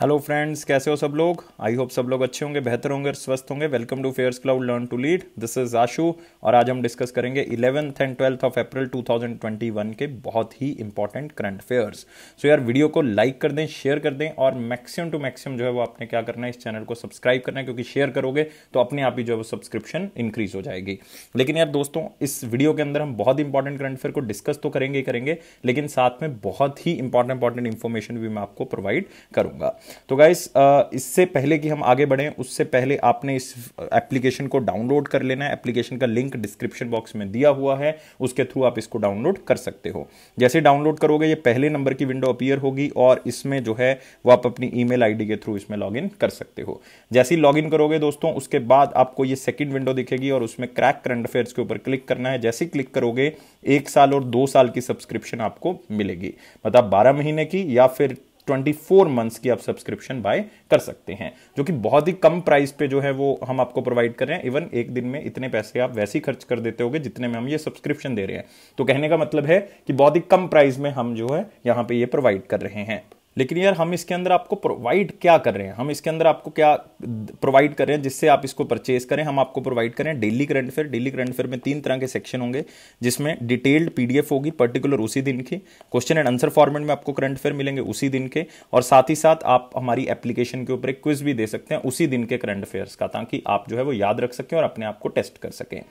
Hello friends, कैसे हो सब लोग। आई होप सब लोग अच्छे होंगे, बेहतर होंगे और स्वस्थ होंगे। Welcome to fairs cloud learn to lead. This is Ashu और आज हम डिस्कस करेंगे 11th and 12th of April 2021 के बहुत ही इंपॉर्टेंट करंट अफेयर्स। सो यार वीडियो को लाइक कर दें, शेयर कर दें और मैक्सिमम टू मैक्सिमम जो है वो आपने क्या करना है, इस चैनल को सब्सक्राइब करना है, क्योंकि शेयर करोगे तो अपने आप ही जो है वो सब्सक्रिप्शन इंक्रीज हो जाएगी। लेकिन यार दोस्तों, इस वीडियो के अंदर हम बहुत इंपॉर्टेंट करंट अफेयर को डिस्कस तो करेंगे ही करेंगे, लेकिन साथ में बहुत ही इंपॉर्टेंट इंफॉर्मेशन भी मैं आपको प्रोवाइड करूंगा। तो गाइस, इससे पहले कि हम आगे बढ़ें, उससे पहले आपने इस एप्लीकेशन को डाउनलोड कर लेना है। एप्लीकेशन का लिंक डिस्क्रिप्शन बॉक्स में दिया हुआ है, उसके थ्रू आप इसको डाउनलोड कर सकते हो। जैसे डाउनलोड करोगे ये पहले नंबर की विंडो अपीयर होगी और इसमें जो है वो आप अपनी ईमेल आईडी के थ्रू इसमें लॉगिन कर सकते हो। जैसे ही लॉगिन करोगे दोस्तों, उसके बाद आपको ये सेकंड विंडो दिखेगी और उसमें क्रैक करंट अफेयर्स के ऊपर क्लिक करना है। जैसे ही क्लिक करोगे 1 साल और 2 साल की सब्सक्रिप्शन आपको मिलेगी, मतलब 12 महीने की या फिर 24 मंथ्स की आप सब्सक्रिप्शन बाय कर सकते हैं, जो कि बहुत ही कम प्राइस पे जो है वो हम आपको प्रोवाइड कर रहे हैं। इवन एक दिन में इतने पैसे आप वैसे ही खर्च कर देते होगे जितने में हम ये सब्सक्रिप्शन दे रहे हैं। तो कहने का मतलब है कि बहुत ही कम प्राइस में हम जो है यहां पे ये प्रोवाइड कर रहे हैं। लेकिन यार हम इसके अंदर आपको प्रोवाइड क्या कर रहे हैं, हम इसके अंदर आपको क्या प्रोवाइड कर रहे हैं जिससे आप इसको परचेज करें। हम आपको प्रोवाइड करें daily current affair. Daily current affair में 3 तरह के सेक्शन होंगे, जिसमें डिटेल्ड पीडीएफ होगी पर्टिकुलर उसी दिन की, क्वेश्चन एंड आंसर फॉर्मेट में आपको करंट अफेयर मिलेंगे उसी दिन के, और साथ ही साथ आप हमारी एप्लीकेशन के ऊपर एक क्विज भी दे सकते हैं उसी दिन के करंट अफेयर्स का, ताकि आप जो है वो याद रख सकें और अपने आप को टेस्ट कर सकें।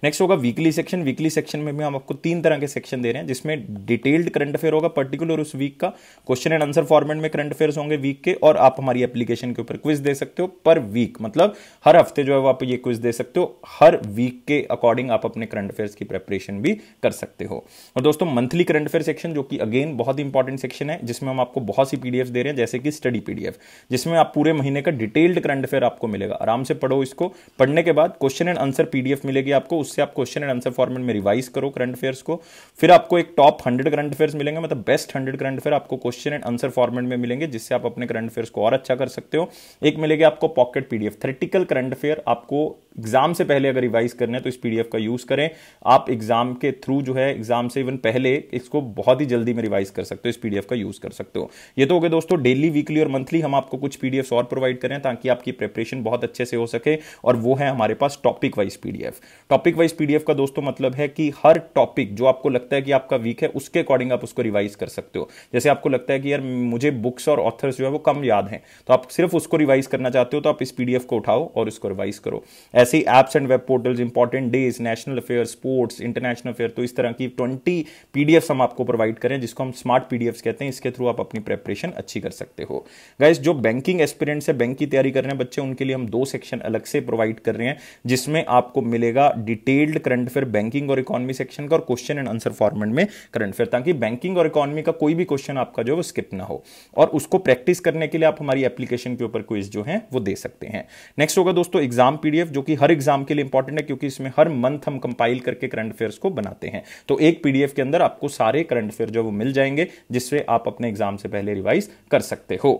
नेक्स्ट होगा वीकली सेक्शन। वीकली सेक्शन में भी हम आपको 3 तरह के सेक्शन दे रहे हैं, जिसमें डिटेल्ड करंट अफेयर होगा पर्टिकुलर उस वीक का, क्वेश्चन एंड आंसर फॉर्मेट में करंट अफेयर्स होंगे वीक के, और आप हमारी एप्लीकेशन के ऊपर क्विज दे सकते हो पर वीक, मतलब हर हफ्ते जो है वो आप ये क्विज दे सकते हो। हर वीक के अकॉर्डिंग आप अपने करंट अफेयर्स की प्रिपरेशन भी कर सकते हो। और दोस्तों, मंथली करंट अफेयर सेक्शन, जो कि अगेन बहुत इंपॉर्टेंट सेक्शन है, जिसमें हम आपको बहुत सी पीडीएफ दे रहे हैं, जैसे कि स्टडी पीडीएफ, जिसमें आप पूरे महीने का डिटेल्ड करंट अफेयर आपको मिलेगा। आराम से पढ़ो इसको, पढ़ने के बाद क्वेश्चन एंड आंसर पीडीएफ मिलेगी आपको, उससे आप क्वेश्चन एंड आंसर फॉर्मेट में रिवाइज करो करंट अफेयर्स को। फिर आपको एक टॉप 100 करंट अफेयर्स मिलेंगे, मतलब बेस्ट 100 करंट अफेयर आपको क्वेश्चन एंड आंसर फॉर्मेट में मिलेंगे, जिससे आप अपने करंट अफेयर्स को और अच्छा कर सकते हो। एक मिलेगी आपको pocket PDF, theoretical current affair. आपको एग्जाम से पहले अगर रिवाइज करना है तो इस पीडीएफ का यूज करें। आप एग्जाम के थ्रू जो है, एग्जाम से इवन पहले इसको बहुत ही जल्दी में रिवाइज कर सकते हो, इस पीडीएफ का यूज कर सकते हो। ये तो हो गए दोस्तों डेली, वीकली और मंथली। हम आपको कुछ पीडीएफ और प्रोवाइड करें ताकि आपकी प्रिपरेशन बहुत अच्छे से हो सके, और वो है हमारे पास topic wise PDF. Topic wise PDF का दोस्तों मतलब है कि हर टॉपिक जो आपको लगता है कि आपका वीक है, उसके अकॉर्डिंग आप उसको रिवाइज कर सकते हो। जैसे आपको लगता है कि यार मुझे बुक्स और ऑथर्स जो है वो कम याद हैं, तो आप सिर्फ उसको रिवाइज करना चाहते हो, तो आप इस पीडीएफ को उठाओ और इसको रिवाइज करो। ऐसे ही apps and web portals, important days, national affair, sports, international affair, तो इस तरह की 20 पीडीएफ हम आपको प्रोवाइड करें, जिसको हम स्मार्ट पीडीएफ कहते हैं। इसके थ्रू आप अपनी प्रिपरेशन अच्छी कर सकते हो। गाइस, जो बैंकिंग एस्पिरेंट्स है, बैंक की तैयारी कर रहे हैं बच्चे, उनके लिए हम 2 सेक्शन अलग से प्रोवाइड कर रहे हैं, जिसमें आपको मिलेगा डिटेल्ड करंट अफेयर बैंकिंग और इकोनॉमी सेक्शन का, और क्वेश्चन एंड आंसर फॉर्मेट में करंट अफेयर, ताकि बैंकिंग और इकोनॉमी का कोई भी क्वेश्चन आपका जो है वो स्किप ना हो। और उसको प्रैक्टिस करने के लिए आप हमारी एप्लीकेशन के ऊपर क्विज जो है वो दे सकते हैं। नेक्स्ट होगा दोस्तों एग्जाम पीडीएफ, जो कि हर एग्जाम के लिए इंपॉर्टेंट है, क्योंकि इसमें हर मंथ हम कंपाइल करके करंट अफेयर्स को बनाते हैं। तो एक पीडीएफ के अंदर आपको सारे करंट अफेयर जो वो मिल जाएंगे, जिससे आप अपने एग्जाम से पहले रिवाइज कर सकते हो।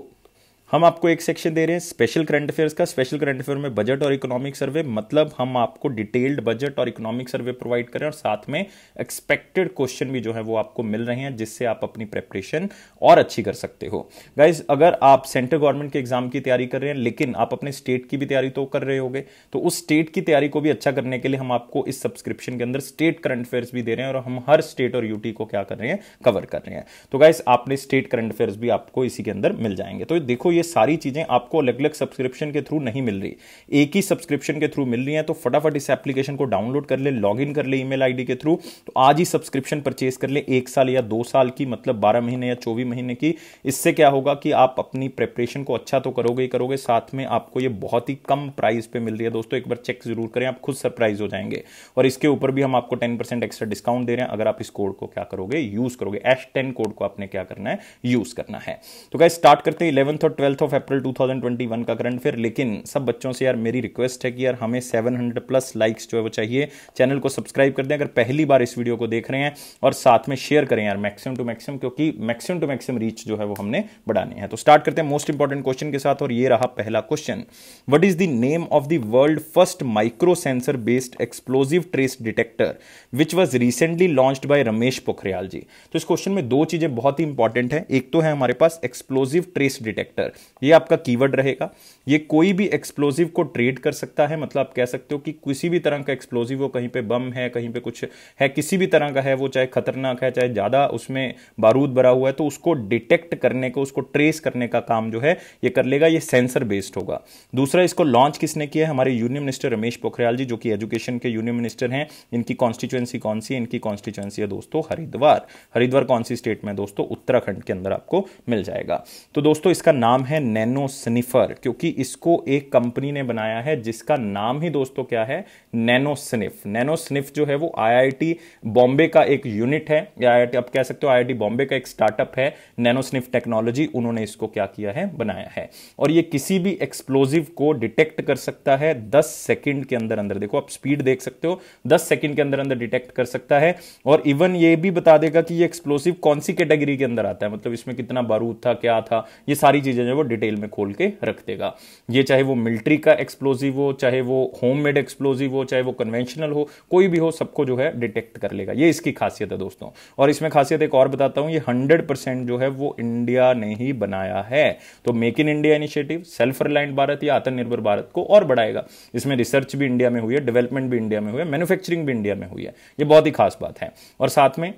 हम आपको एक सेक्शन दे रहे हैं स्पेशल करंट अफेयर्स का। स्पेशल करंट अफेयर में बजट और इकोनॉमिक सर्वे, मतलब हम आपको डिटेल्ड बजट और इकोनॉमिक सर्वे प्रोवाइड करें, और साथ में एक्सपेक्टेड क्वेश्चन भी जो है वो आपको मिल रहे हैं, जिससे आप अपनी प्रिपरेशन और अच्छी कर सकते हो। गाइज, अगर आप सेंट्रल गवर्नमेंट के एग्जाम की तैयारी कर रहे हैं, लेकिन आप अपने स्टेट की भी तैयारी तो कर रहे होगे, तो उस स्टेट की तैयारी को भी अच्छा करने के लिए हम आपको इस सब्सक्रिप्शन के अंदर स्टेट करंट अफेयर्स भी दे रहे हैं, और हम हर स्टेट और यूटी को क्या कर रहे हैं, कवर कर रहे हैं। तो गाइज, आपने स्टेट करंट अफेयर्स भी आपको इसी के अंदर मिल जाएंगे। तो देखो, ये सारी चीजें आपको अलग अलग सब्सक्रिप्शन के थ्रू नहीं मिल रही, एक ही सब्सक्रिप्शन के थ्रू मिल रही है। तो फटाफट इस एप्लीकेशन को डाउनलोड कर ले, लॉगिन कर ले ईमेल आईडी के थ्रू, तो आज ही सब्सक्रिप्शन परचेज कर ले, 1 साल या 2 साल की, मतलब 12 महीने या 24 महीने की। इससे क्या होगा कि आप अपनी प्रिपरेशन को अच्छा तो करोगे ही करोगे, साथ में आपको ये बहुत ही कम प्राइस पे मिल रही है। दोस्तों, एक बार चेक जरूर करें, आप खुद सरप्राइज हो जाएंगे। और इसके ऊपर भी हम आपको 10% एक्स्ट्रा डिस्काउंट दे रहे हैं, अगर आप इस कोड को क्या करोगे, यूज करोगे। H10 कोड को आपने क्या करना है, यूज करना है। तो गाइस, स्टार्ट करते हैं 11th और 12th ऑफ अप्रैल 2021 का करंट अफेयर। लेकिन सब बच्चों से यार मेरी रिक्वेस्ट है कि यार हमें 700 प्लस लाइक्स जो है वो चाहिए। चैनल को सब्सक्राइब कर दें अगर पहली बार इस वीडियो को देख रहे हैं, और साथ में शेयर करें यार मैक्सिमम टू मैक्सिमम, क्योंकि मैक्सिमम टू मैक्सिमम रीच जो है वो हमने बढ़ानी है। तो स्टार्ट करते हैं मोस्ट इंपॉर्टेंट क्वेश्चन के साथ, और ये रहा पहला question. What is the name of the world first micro sensor based explosive trace detector which was recently launched by Ramesh Pokhriyal ji. तो इस क्वेश्चन में 2 चीजें बहुत ही इंपॉर्टेंट है। एक तो है हमारे पास एक्सप्लोजिव ट्रेस डिटेक्टर, ये आपका कीवर्ड रहेगा। ये कोई भी एक्सप्लोजिव को ट्रेड कर सकता है, मतलब आप कह सकते हो कि किसी भी तरह का एक्सप्लोजिव हो, कहीं पे बम है, कहीं पे कुछ है, किसी भी तरह का है, वो चाहे खतरनाक है, चाहे ज्यादा उसमें बारूद भरा हुआ है, तो उसको डिटेक्ट करने को, उसको ट्रेस करने का काम जो है ये कर लेगा। ये सेंसर बेस्ड होगा। दूसरा, इसको लॉन्च किसने किया है? हमारे यूनियन मिनिस्टर रमेश पोखरियाल जी, जो कि एजुकेशन के यूनियन मिनिस्टर हैं। इनकी कॉन्स्टिट्यूएंसी कौन सी है? इनकी कॉन्स्टिट्यूएंसी है दोस्तों हरिद्वार। हरिद्वार कौन सी स्टेट में दोस्तों? उत्तराखंड के अंदर आपको मिल जाएगा। तो दोस्तों इसका नाम है नैनो स्निफर, क्योंकि इसको एक कंपनी ने बनाया है जिसका नाम ही दोस्तों क्या है? Nano sniff. नैनो स्निफ जो है वो आईआईटी बॉम्बे का एक यूनिट है, या आप कह सकते हो आईआईटी बॉम्बे का एक स्टार्टअप है, नैनो स्निफ टेक्नोलॉजी। उन्होंने इसको क्या किया है? बनाया है। और ये किसी भी एक्सप्लोजिव को डिटेक्ट कर सकता है 10 सेकंड के अंदर अंदर। देखो आप स्पीड देख सकते हो, 10 सेकंड के अंदर अंदर डिटेक्ट कर सकता है। और इवन ये भी बता देगा कि ये एक्सप्लोसिव कौन सी कैटेगरी के अंदर आता है, मतलब इसमें कितना बारूद था, क्या था, ये सारी चीजें जो वो डिटेल में खोल के रख देगा। ये चाहे वो मिलिट्री का एक्सप्लोसिव हो, चाहे वो होममेड एक्सप्लोसिव हो, चाहे वो कन्वेंशनल हो, कोई भी हो, सबको जो है डिटेक्ट कर लेगा। ये इसकी खासियत है दोस्तों। और इसमें खासियत एक और बताता हूं, ये 100% जो है वो इंडिया ने ही बनाया है। तो make in India initiative self reliant Bharat या आत्मनिर्भर भारत को और बढ़ाएगा। इसमें रिसर्च भी इंडिया में हुई है, डेवलपमेंट भी इंडिया में हुई है, मैन्युफैक्चरिंग भी इंडिया में हुई है। ये बहुत ही खास बात है। और साथ में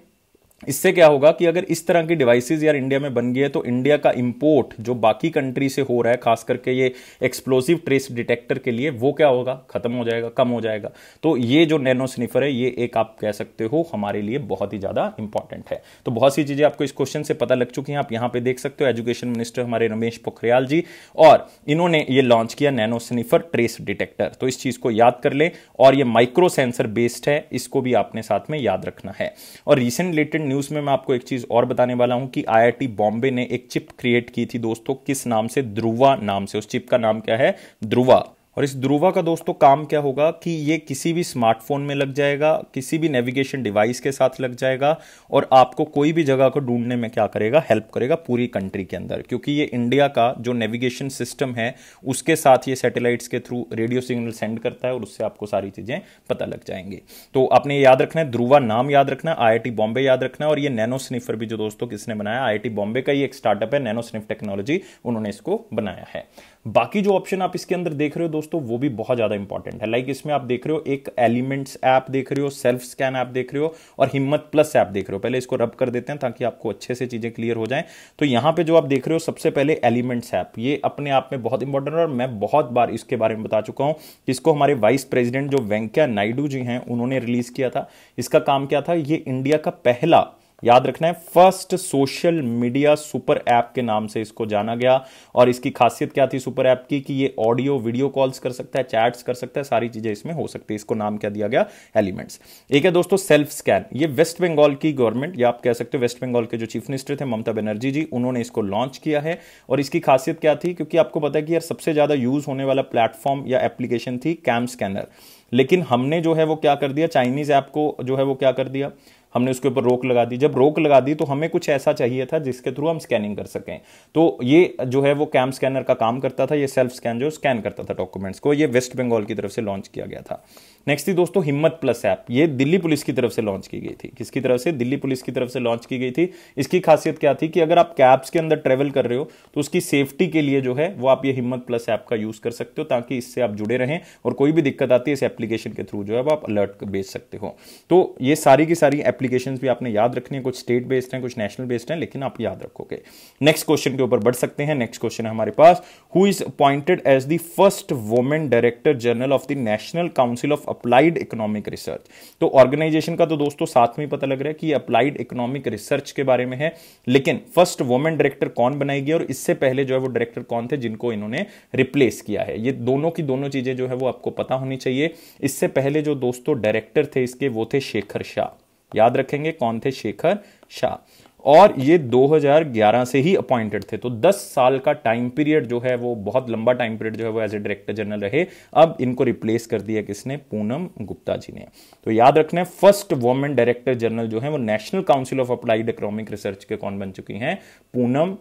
इससे क्या होगा कि अगर इस तरह की डिवाइसेस यार इंडिया में बन गई है, तो इंडिया का इंपोर्ट जो बाकी कंट्री से हो रहा है, खास करके ये एक्सप्लोसिव ट्रेस डिटेक्टर के लिए, वो क्या होगा? खत्म हो जाएगा, कम हो जाएगा। तो ये जो नैनो स्निफर है, ये एक आप कह सकते हो हमारे लिए बहुत ही ज्यादा इंपॉर्टेंट है। तो बहुत सी चीजें आपको इस क्वेश्चन से पता लग चुकी हैं। आप यहां पर देख सकते हो एजुकेशन मिनिस्टर हमारे रमेश पोखरियाल जी, और इन्होंने ये लॉन्च किया नैनो स्निफर ट्रेस डिटेक्टर। तो इस चीज को याद कर ले। और ये माइक्रो सेंसर बेस्ड है, इसको भी आपने साथ में याद रखना है। और रिसेंट रिलेटेड न्यूज में मैं आपको एक चीज और बताने वाला हूं कि आईआईटी बॉम्बे ने एक चिप क्रिएट की थी दोस्तों, किस नाम से? ध्रुवा नाम से। उस चिप का नाम क्या है? ध्रुवा। और इस ध्रुवा का दोस्तों काम क्या होगा कि ये किसी भी स्मार्टफोन में लग जाएगा, किसी भी नेविगेशन डिवाइस के साथ लग जाएगा, और आपको कोई भी जगह को ढूंढने में क्या करेगा? हेल्प करेगा पूरी कंट्री के अंदर। क्योंकि ये इंडिया का जो नेविगेशन सिस्टम है उसके साथ ये सैटेलाइट्स के थ्रू रेडियो सिग्नल सेंड करता है, और उससे आपको सारी चीजें पता लग जाएंगी। तो आपने याद रखना है, ध्रुवा नाम याद रखना है, आईआईटी बॉम्बे याद रखना है। और ये नैनो स्निफर भी जो दोस्तों किसने बनाया? आईआईटी बॉम्बे का ही एक स्टार्टअप है, नैनो स्निफ टेक्नोलॉजी, उन्होंने इसको बनाया है। बाकी जो ऑप्शन आप इसके अंदर देख रहे हो दोस्तों, वो भी बहुत ज्यादा इंपॉर्टेंट है। लाइक इसमें आप देख रहे हो एक एलिमेंट्स ऐप देख रहे हो, सेल्फ स्कैन ऐप देख रहे हो, और हिम्मत प्लस ऐप देख रहे हो। पहले इसको रब कर देते हैं ताकि आपको अच्छे से चीजें क्लियर हो जाएं। तो यहां पे जो आप देख रहे हो, सबसे पहले एलिमेंट्स ऐप, ये अपने आप में बहुत इंपॉर्टेंट है, और मैं बहुत बार इसके बारे में बता चुका हूं। इसको हमारे वाइस प्रेसिडेंट जो वेंकैया नायडू जी हैं, उन्होंने रिलीज किया था। इसका काम क्या था? ये इंडिया का पहला, याद रखना है, first social media super app के नाम से इसको जाना गया। और इसकी खासियत क्या थी सुपर ऐप की? कि ये ऑडियो वीडियो कॉल्स कर सकता है, चैट्स कर सकता है, सारी चीजें इसमें हो सकती है। इसको नाम क्या दिया गया? एलिमेंट्स। एक है दोस्तों सेल्फ स्कैन। ये वेस्ट बंगाल की गवर्नमेंट, या आप कह सकते हो वेस्ट बंगाल के जो चीफ मिनिस्टर थे ममता बनर्जी जी, उन्होंने इसको लॉन्च किया है। और इसकी खासियत क्या थी? क्योंकि आपको पता है कि यार सबसे ज्यादा यूज होने वाला प्लेटफॉर्म या एप्लीकेशन थी कैम स्कैनर, लेकिन हमने जो है वो क्या कर दिया? चाइनीज ऐप को जो है वो क्या कर दिया? हमने उसके ऊपर रोक लगा दी। जब रोक लगा दी तो हमें कुछ ऐसा चाहिए था जिसके थ्रू हम स्कैनिंग कर सकें। तो ये जो है वो कैम स्कैनर का काम करता था। ये सेल्फ स्कैन जो स्कैन करता था डॉक्यूमेंट्स को, ये वेस्ट बंगाल की तरफ से लॉन्च किया गया था। नेक्स्ट थी दोस्तों हिम्मत प्लस ऐप। ये दिल्ली पुलिस की तरफ से लॉन्च की गई थी। किसकी तरफ से? दिल्ली पुलिस की तरफ से लॉन्च की गई थी। इसकी खासियत क्या थी कि अगर आप कैब्स के अंदर ट्रेवल कर रहे हो तो उसकी सेफ्टी के लिए जो है वो आप ये हिम्मत प्लस ऐप का यूज कर सकते हो, ताकि इससे आप जुड़े रहें, और कोई भी दिक्कत आती है इस एप्लीकेशन के थ्रू जो है आप अलर्ट भेज सकते हो। तो ये सारी की सारी एप्लीकेशन भी आपने याद रखनी है। कुछ स्टेट बेस्ड हैं, कुछ नेशनल बेस्ड हैं, लेकिन आप याद रखोगे। नेक्स्ट क्वेश्चन के ऊपर बढ़ सकते हैं। नेक्स्ट क्वेश्चन है हमारे पास, who is appointed as the first women director general of the national council of applied economic research. तो ऑर्गेनाइजेशन का तो दोस्तों साथ में पता लग रहा है कि अप्लाइड इकोनॉमिक रिसर्च के बारे में है, लेकिन फर्स्ट वुमेन डायरेक्टर कौन बनाएगी और इससे पहले जो है वो डायरेक्टर कौन थे जिनको इन्होंने रिप्लेस किया है? ये दोनों की दोनों चीजें जो है वो आपको पता होनी चाहिए। इससे पहले जो दोस्तों डायरेक्टर थे इसके, वो थे शेखर शाह। याद रखेंगे कौन थे? शेखर शाह। और ये 2011 से ही अपॉइंटेड थे। तो 10 साल का टाइम पीरियड जो है वो बहुत लंबा टाइम पीरियड जो है वो एज ए डायरेक्टर जनरल रहे। अब इनको रिप्लेस कर दिया किसने? पूनम गुप्ता जी ने। तो याद रखना है फर्स्ट वुमेन डायरेक्टर जनरल जो है वो national council of applied economic research के कौन बन चुकी हैं? पूनम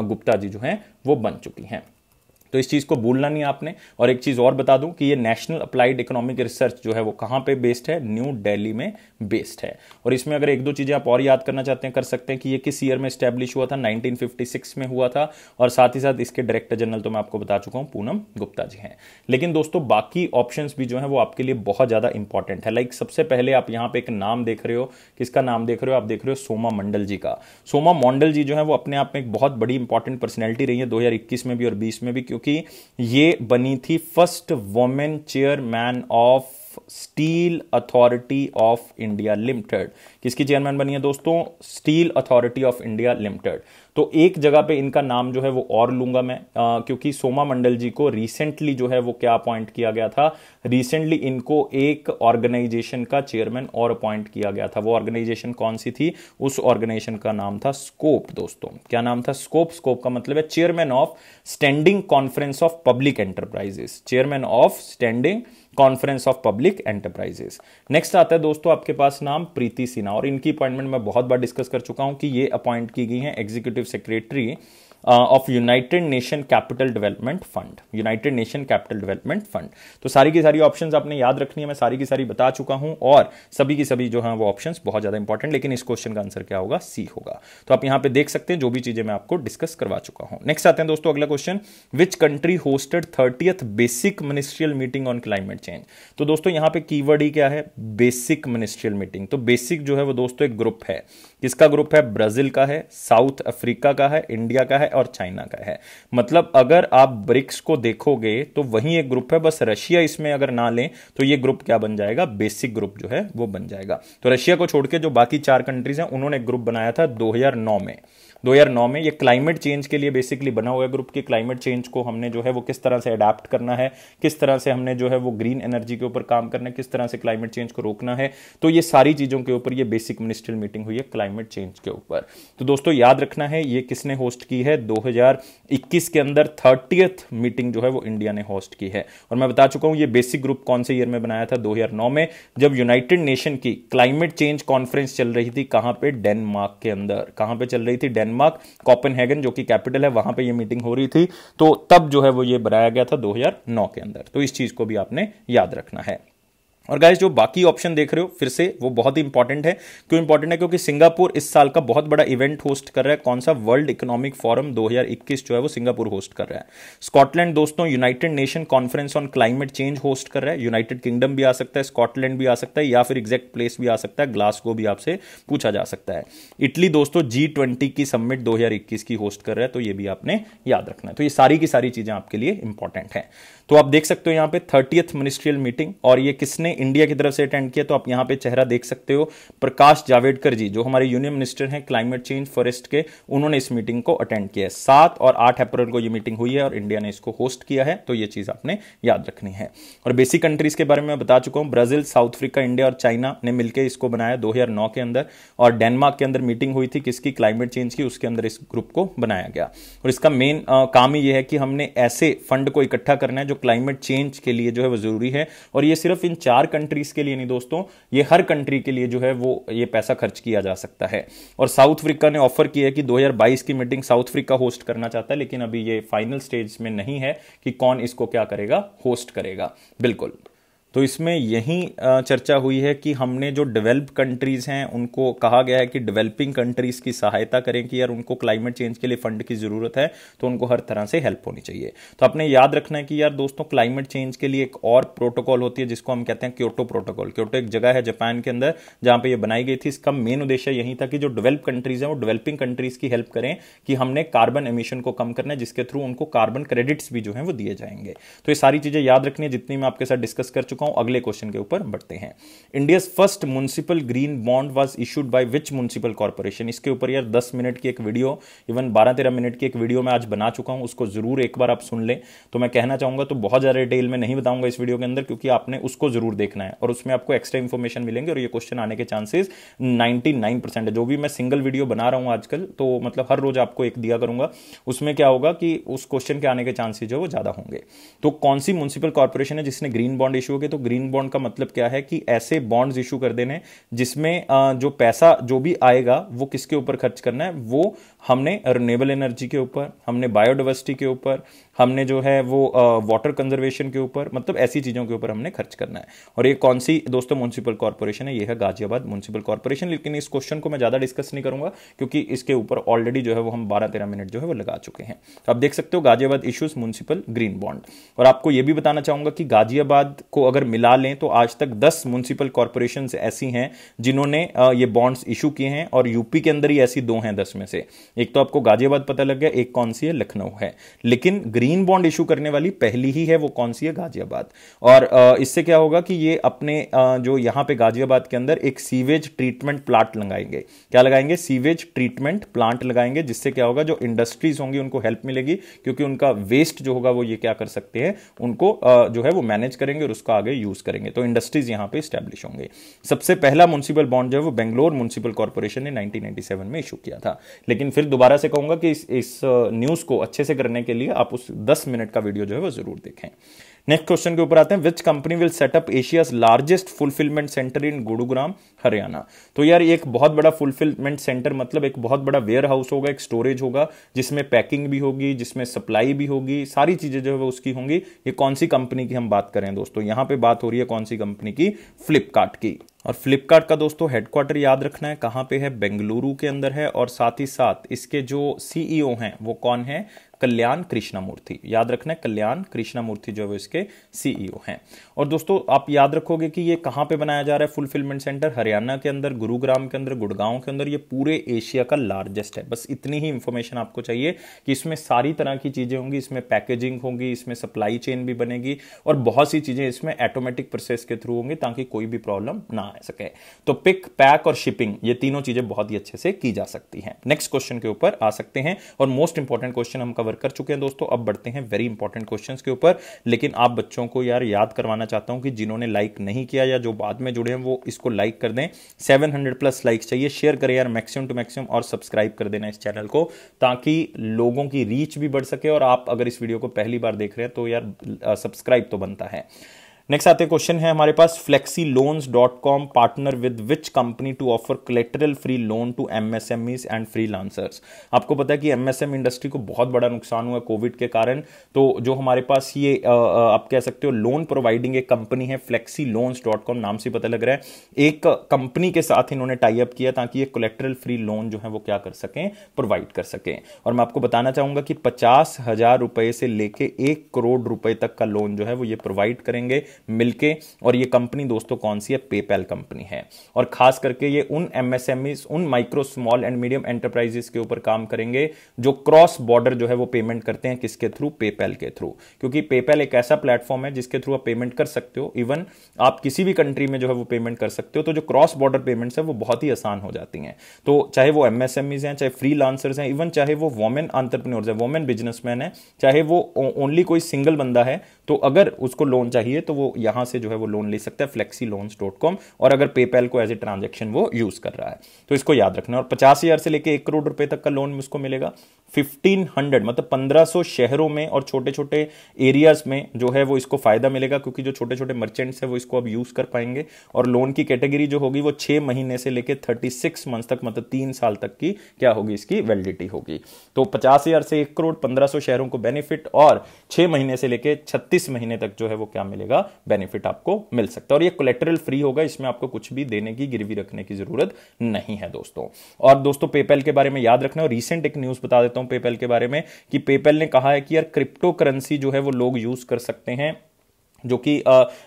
गुप्ता जी जो है वो बन चुकी हैं। तो इस चीज को भूलना नहीं आपने। और एक चीज और बता दूं कि ये नेशनल अप्लाइड इकोनॉमिक रिसर्च जो है वो कहां पे बेस्ड है, न्यू दिल्ली में बेस्ड है। और इसमें अगर एक दो चीजें आप और याद करना चाहते हैं कर सकते हैं कि ये किस ईयर में स्टैब्लिश हुआ था, 1956 में हुआ था। और साथ ही साथ इसके डायरेक्टर जनरल तो मैं आपको बता चुका हूं, पूनम गुप्ता जी हैं। लेकिन दोस्तों बाकी ऑप्शंस भी जो है वो आपके लिए बहुत ज्यादा इंपॉर्टेंट है। लाइक सबसे पहले आप यहां पे एक नाम देख रहे हो, किसका नाम देख रहे हो, आप देख रहे हो सोमा मंडल जी का। सोमा मंडल जी जो है वो अपने आप में एक बहुत बड़ी इंपॉर्टेंट पर्सनैलिटी रही है 2021 में भी और 20 में भी, क्योंकि ये बनी थी first women chairman of steel authority of India limited. किसकी चेयरमैन बनी है दोस्तों, steel authority of India limited. तो एक जगह पे इनका नाम जो है वो और लूंगा मैं, क्योंकि सोमा मंडल जी को रिसेंटली जो है वो क्या अपॉइंट किया गया था, रिसेंटली इनको एक ऑर्गेनाइजेशन का चेयरमैन और अपॉइंट किया गया था। वो ऑर्गेनाइजेशन कौन सी थी, उस ऑर्गेनाइजेशन का नाम था स्कोप। दोस्तों क्या नाम था, स्कोप। स्कोप का मतलब है chairman of standing conference of public enterprises, chairman of standing conference of public enterprises. Next आता है दोस्तों आपके पास नाम प्रीति सिन्हा, और इनकी अपॉइंटमेंट मैं बहुत बार डिस्कस कर चुका हूं कि ये अपॉइंट की गई हैं executive secretary of United nation capital development fund, United nation capital development fund. तो सारी की सारी ऑप्शंस आपने याद रखनी है, मैं सारी की सारी बता चुका हूं, और सभी की सभी जो है वो ऑप्शंस बहुत ज्यादा इंपॉर्टेंट। लेकिन इस क्वेश्चन का आंसर क्या होगा, सी होगा। तो आप यहां पे देख सकते हैं जो भी चीजें मैं आपको डिस्कस करवा चुका हूं। नेक्स्ट आते हैं दोस्तों अगला question, which country hosted 30th basic ministerial meeting on climate change. तो दोस्तों यहां पे कीवर्ड ही क्या है, बेसिक मिनिस्ट्रियल मीटिंग। तो बेसिक जो है वो दोस्तों एक ग्रुप है, किसका ग्रुप है, ब्राजील का है, साउथ अफ्रीका का है, इंडिया का है और चाइना का है। मतलब अगर आप ब्रिक्स को देखोगे तो वही एक ग्रुप है, बस रशिया इसमें अगर ना लें तो ये ग्रुप क्या बन जाएगा, बेसिक ग्रुप जो है वो बन जाएगा। तो रशिया को छोड़ के जो बाकी 4 कंट्रीज हैं उन्होंने एक ग्रुप बनाया था 2009 में। 2009 में ये क्लाइमेट चेंज के लिए बेसिकली बना हुआ ग्रुप की क्लाइमेट चेंज को हमने जो है वो किस तरह से अडेप्ट करना है, किस तरह से हमने जो है वो ग्रीन एनर्जी के ऊपर काम करना है, किस तरह से क्लाइमेट चेंज को रोकना है। तो ये सारी चीजों के ऊपर ये बेसिक मिनिस्ट्रियल मीटिंग हुई है क्लाइमेट चेंज के ऊपर। तो दोस्तों याद रखना है ये किसने होस्ट की है, 2021 के अंदर 30th मीटिंग जो है वो इंडिया ने होस्ट की है। और मैं बता चुका हूं ये बेसिक ग्रुप कौन से ईयर में बनाया था, 2009 में, जब यूनाइटेड नेशन की क्लाइमेट चेंज कॉन्फ्रेंस चल रही थी। कहां पे, डेनमार्क के अंदर। कहां पे चल रही थी, डेनमार्क, कोपेनहेगन जो कि कैपिटल है, वहां पे ये मीटिंग हो रही थी। तो तब जो है वो ये बनाया गया था 2009 के अंदर। तो इस चीज को भी आपने याद रखना है। और गाइस जो बाकी ऑप्शन देख रहे हो फिर से वो बहुत ही इंपॉर्टेंट है। क्यों इंपॉर्टेंट है, क्योंकि सिंगापुर इस साल का बहुत बड़ा इवेंट होस्ट कर रहा है। कौन सा, वर्ल्ड इकोनॉमिक फोरम 2021 जो है वो सिंगापुर होस्ट कर रहा है। स्कॉटलैंड दोस्तों United nation conference on climate change host कर रहा है। यूनाइटेड किंगडम भी आ सकता है, स्कॉटलैंड भी आ सकता है, या फिर एग्जैक्ट प्लेस भी आ सकता है, ग्लासगो भी आपसे पूछा जा सकता है। इटली दोस्तों G20 की समिट 2021 की होस्ट कर रहा है, तो ये भी आपने याद रखना है। तो ये सारी की सारी चीजें आपके लिए इंपॉर्टेंट है। तो आप देख सकते हो यहां पे 30th मिनिस्ट्रियल मीटिंग, और ये किसने इंडिया की तरफ से अटेंड किया, तो आप यहां पे चेहरा देख सकते हो, प्रकाश जावड़ेकर जी जो हमारे यूनियन मिनिस्टर हैं क्लाइमेट चेंज फॉरेस्ट के, उन्होंने इस मीटिंग को अटेंड किया है। 7 और 8 अप्रैल को ये मीटिंग हुई है और इंडिया ने इसको होस्ट किया है। तो ये चीज आपने याद रखनी है। और बेसिक कंट्रीज के बारे में मैं बता चुका हूं, ब्राजील, साउथ अफ्रीका, इंडिया और चाइना ने मिलकर इसको बनाया 2009 के अंदर। और डेनमार्क के अंदर मीटिंग हुई थी किसकी, क्लाइमेट चेंज की, उसके अंदर इस ग्रुप को बनाया गया। और इसका मेन काम ही यह है कि हमने ऐसे फंड को इकट्ठा करना है जो क्लाइमेट चेंज के लिए जो है वो जरूरी है। और ये सिर्फ इन 4 कंट्रीज के लिए नहीं दोस्तों, ये हर कंट्री के लिए जो है वो ये पैसा खर्च किया जा सकता है। और साउथ अफ्रीका ने ऑफर किया है कि 2022 की मीटिंग साउथ अफ्रीका होस्ट करना चाहता है, लेकिन अभी ये फाइनल स्टेज में नहीं है कि कौन इसको क्या करेगा, होस्ट करेगा। बिल्कुल। तो इसमें यही चर्चा हुई है कि हमने जो डेवलप कंट्रीज हैं उनको कहा गया है कि डेवलपिंग कंट्रीज की सहायता करें कि यार उनको क्लाइमेट चेंज के लिए फंड की जरूरत है, तो उनको हर तरह से हेल्प होनी चाहिए। तो आपने याद रखना है कि यार दोस्तों क्लाइमेट चेंज के लिए एक और प्रोटोकॉल होती है जिसको हम कहते हैं क्योटो प्रोटोकॉल। क्योटो एक जगह है जापान के अंदर जहां पर यह बनाई गई थी। इसका मेन उद्देश्य यही था कि जो डेवलप कंट्रीज हैं वो डेवलपिंग कंट्रीज की हेल्प करें कि हमने कार्बन एमिशन को कम करना है, जिसके थ्रू उनको कार्बन क्रेडिट्स भी जो है वो दिए जाएंगे। तो ये सारी चीजें याद रखनी है जितनी मैं आपके साथ डिस्कस कर चुका हूं। अगले क्वेश्चन के ऊपर बढ़ते हैं। India's first municipal green bond was issued by which municipal corporation. इसके ऊपर यार 10 मिनट की एक वीडियो, इवन 12-13 मिनट की एक वीडियो मैं आज बना चुका हूं, उसको जरूर एक बार आप सुन लें। तो मैं कहना चाहूंगा, तो बहुत ज्यादा डिटेल में नहीं बताऊंगा इस वीडियो के अंदर, क्योंकि आपने उसको जरूर देखना है और उसमें आपको एक्स्ट्रा इंफॉर्मेशन मिलेंगे और ये क्वेश्चन आने के चांसेस 99% है। जो भी मैं सिंगल वीडियो बना रहा हूं आजकल, तो मतलब हर रोज आपको एक दिया करूंगा, उसमें क्या होगा कि उस क्वेश्चन के आने के चांसेस जो वो ज्यादा होंगे। तो कौन सी म्युनिसिपल कॉर्पोरेशन है जिसने ग्रीन बॉन्ड इशू हो गए, तो ग्रीन बॉन्ड का मतलब क्या है कि ऐसे बॉन्ड्स इशू कर देने जिसमें जो पैसा जो भी आएगा वो किसके ऊपर खर्च करना है, वो हमने रिन्यूएबल एनर्जी के ऊपर, हमने बायोडाइवर्सिटी के ऊपर, हमने जो है वो वाटर कंजर्वेशन के ऊपर, मतलब ऐसी चीजों के ऊपर हमने खर्च करना है। और ये कौन सी दोस्तों म्युनिसिपल कॉर्पोरेशन है? ये है गाजियाबाद म्युनिसिपल कॉर्पोरेशन। लेकिन इस क्वेश्चन को मैं ज्यादा डिस्कस नहीं करूंगा क्योंकि इसके ऊपर ऑलरेडी जो है वो हम 12-13 मिनट जो है वो लगा चुके हैं। तो आप देख सकते हो Ghaziabad issues municipal green bond. और आपको यह भी बताना चाहूंगा कि गाजियाबाद को अगर मिला लें तो आज तक 10 म्युनिसिपल कॉर्पोरेशन ऐसी हैं जिन्होंने ये बॉन्ड्स इशू किए हैं, और यूपी के अंदर ही ऐसी 2 हैं 10 में से। एक तो आपको गाजियाबाद पता लग गया, एक कौन सी है? लखनऊ है। लेकिन ग्रीन बॉन्ड इशू करने वाली पहली ही है, वो कौन सी है? गाजियाबाद। और इससे क्या होगा कि ये अपने जो यहां पे गाजियाबाद के अंदर एक सीवेज ट्रीटमेंट प्लांट लगाएंगे। क्या लगाएंगे? सीवेज ट्रीटमेंट प्लांट लगाएंगे, जिससे क्या होगा, जो इंडस्ट्रीज होंगी उनको हेल्प मिलेगी, क्योंकि उनका वेस्ट जो होगा वो ये क्या कर सकते हैं, उनको जो है वो मैनेज करेंगे और उसका आगे यूज करेंगे। तो इंडस्ट्रीज यहां पे स्टैब्लिश होंगे। सबसे पहला म्युनिसिपल बॉन्ड जो है वो बेंगलोर म्युनिसिपल कॉर्पोरेशन ने 1997 में इशू किया था। लेकिन फिर दोबारा से कहूंगा कि इस न्यूज को अच्छे से करने के लिए आप उस 10 मिनट का वीडियो जो है वो जरूर देखें। नेक्स्ट क्वेश्चन के ऊपर आते हैं। Which company will set up Asia's largest fulfilment centre in Gurugram Haryana? तो यार ये एक बहुत बड़ा फुलफिलमेंट सेंटर, मतलब एक बहुत बड़ा वेयर हाउस होगा, एक स्टोरेज होगा जिसमें पैकिंग भी होगी, जिसमें सप्लाई भी होगी, सारी चीजें जो है वो उसकी होंगी। ये कौन सी कंपनी की हम बात करें दोस्तों? यहां पे बात हो रही है कौन सी कंपनी की? फ्लिपकार्ट की। और फ्लिपकार्ट का दोस्तों हेडक्वार्टर याद रखना है कहां पे है? बेंगलुरु के अंदर है। और साथ ही साथ इसके जो सीईओ हैं वो कौन है? कल्याण कृष्णमूर्ति। याद रखना है, कल्याण कृष्णमूर्ति जो है वो इसके सीईओ हैं। और दोस्तों आप याद रखोगे कि ये कहां पे बनाया जा रहा है फुलफिलमेंट सेंटर? हरियाणा के अंदर, गुरुग्राम के अंदर, गुड़गांव के अंदर। ये पूरे एशिया का लार्जेस्ट है। बस इतनी ही इंफॉर्मेशन आपको चाहिए कि इसमें सारी तरह की चीजें होंगी, इसमें पैकेजिंग होगी, इसमें सप्लाई चेन भी बनेगी, और बहुत सी चीजें इसमें ऑटोमेटिक प्रोसेस के थ्रू होंगी ताकि कोई भी प्रॉब्लम ना आ सके। तो पिक, पैक और शिपिंग, ये तीनों चीजें बहुत ही अच्छे से की जा सकती हैं। नेक्स्ट क्वेश्चन के ऊपर आ सकते हैं, और मोस्ट इंपॉर्टेंट क्वेश्चन हम कवर कर चुके हैं दोस्तों। अब बढ़ते हैं वेरी इंपॉर्टेंट क्वेश्चंस के ऊपर। लेकिन आप बच्चों को यार याद करवाना चाहता हूं कि जिन्होंने लाइक नहीं किया या जो बाद में जुड़े हैं वो इसको लाइक कर दें। 700+ लाइक्स चाहिए। शेयर करें यार मैक्सिमम टू मैक्सिमम, और सब्सक्राइब कर देना इस चैनल को ताकि लोगों की रीच भी बढ़ सके। और आप अगर इस वीडियो को पहली बार देख रहे हैं तो यार सब्सक्राइब तो बनता है। नेक्स्ट आते क्वेश्चन है हमारे पास, flexiloans.com partner with which company to offer collateral free loan to MSMEs and freelancers? आपको पता है कि एमएसएम इंडस्ट्री को बहुत बड़ा नुकसान हुआ कोविड के कारण। तो जो हमारे पास ये आप कह सकते हो लोन प्रोवाइडिंग एक कंपनी है, flexiloans.com नाम से पता लग रहा है, एक कंपनी के साथ इन्होंने टाई अप किया ताकि ये कोलेटरल फ्री लोन जो है वो क्या कर सकें, प्रोवाइड कर सकें। और मैं आपको बताना चाहूंगा कि 50,000 रुपए से लेके 1 करोड़ रुपए तक का लोन जो है वो ये प्रोवाइड करेंगे मिलके। और ये कंपनी दोस्तों कौन सी है? पेपैल कंपनी है। और खास करके ये उन एमएसएमईज, उन micro small and medium enterprises के ऊपर काम करेंगे जो क्रॉस बॉर्डर जो है वो पेमेंट करते हैं। किसके थ्रू? पेपैल के थ्रू। क्योंकि पेपैल एक ऐसा प्लेटफॉर्म है जिसके थ्रू आप पेमेंट कर सकते हो। इवन आप किसी भी कंट्री में जो है वो पेमेंट कर सकते हो। तो जो क्रॉस बॉर्डर पेमेंट्स है वो बहुत ही आसान हो जाती हैं। तो चाहे वो एमएसएमईज हैं, चाहे फ्रीलांसर्स हैं, इवन चाहे वो वोमेन एंटरप्रेन्योर्स हैं, वोमेन बिजनेसमैन है, चाहे वो ओनली कोई सिंगल बंदा है, तो अगर उसको लोन चाहिए तो वो यहां से जो है वो लोन ले सकता है flexiloans.com। और अगर पेपैल को एज ए ट्रांजैक्शन वो यूज कर रहा है तो इसको याद रखना। और 50,000 से लेके 1 करोड़ रुपए तक का लोन उसको मिलेगा। 1500 मतलब 1500 शहरों में और छोटे छोटे एरियाज में जो है वो इसको फायदा मिलेगा, क्योंकि जो छोटे छोटे मर्चेंट्स है वो इसको अब यूज कर पाएंगे। और लोन की कैटेगरी जो होगी वो 6 महीने से लेके 36 मंथ तक, मतलब 3 साल तक की क्या होगी, इसकी वैलिडिटी होगी। तो 50,000 से 1 करोड़ 1500 शहरों को बेनिफिट, और 6 महीने से लेके 36 महीने तक जो है वो क्या मिलेगा, बेनिफिट आपको मिल सकता है। और ये कोलेटरल फ्री होगा, इसमें आपको कुछ भी देने की, गिरवी रखने की जरूरत नहीं है दोस्तों। और दोस्तों पेपैल के बारे में याद रखना। और रीसेंट एक न्यूज बता देता हूं पेपैल के बारे में कि पेपैल ने कहा है कि यार क्रिप्टो करेंसी जो है वो लोग यूज कर सकते हैं, जो कि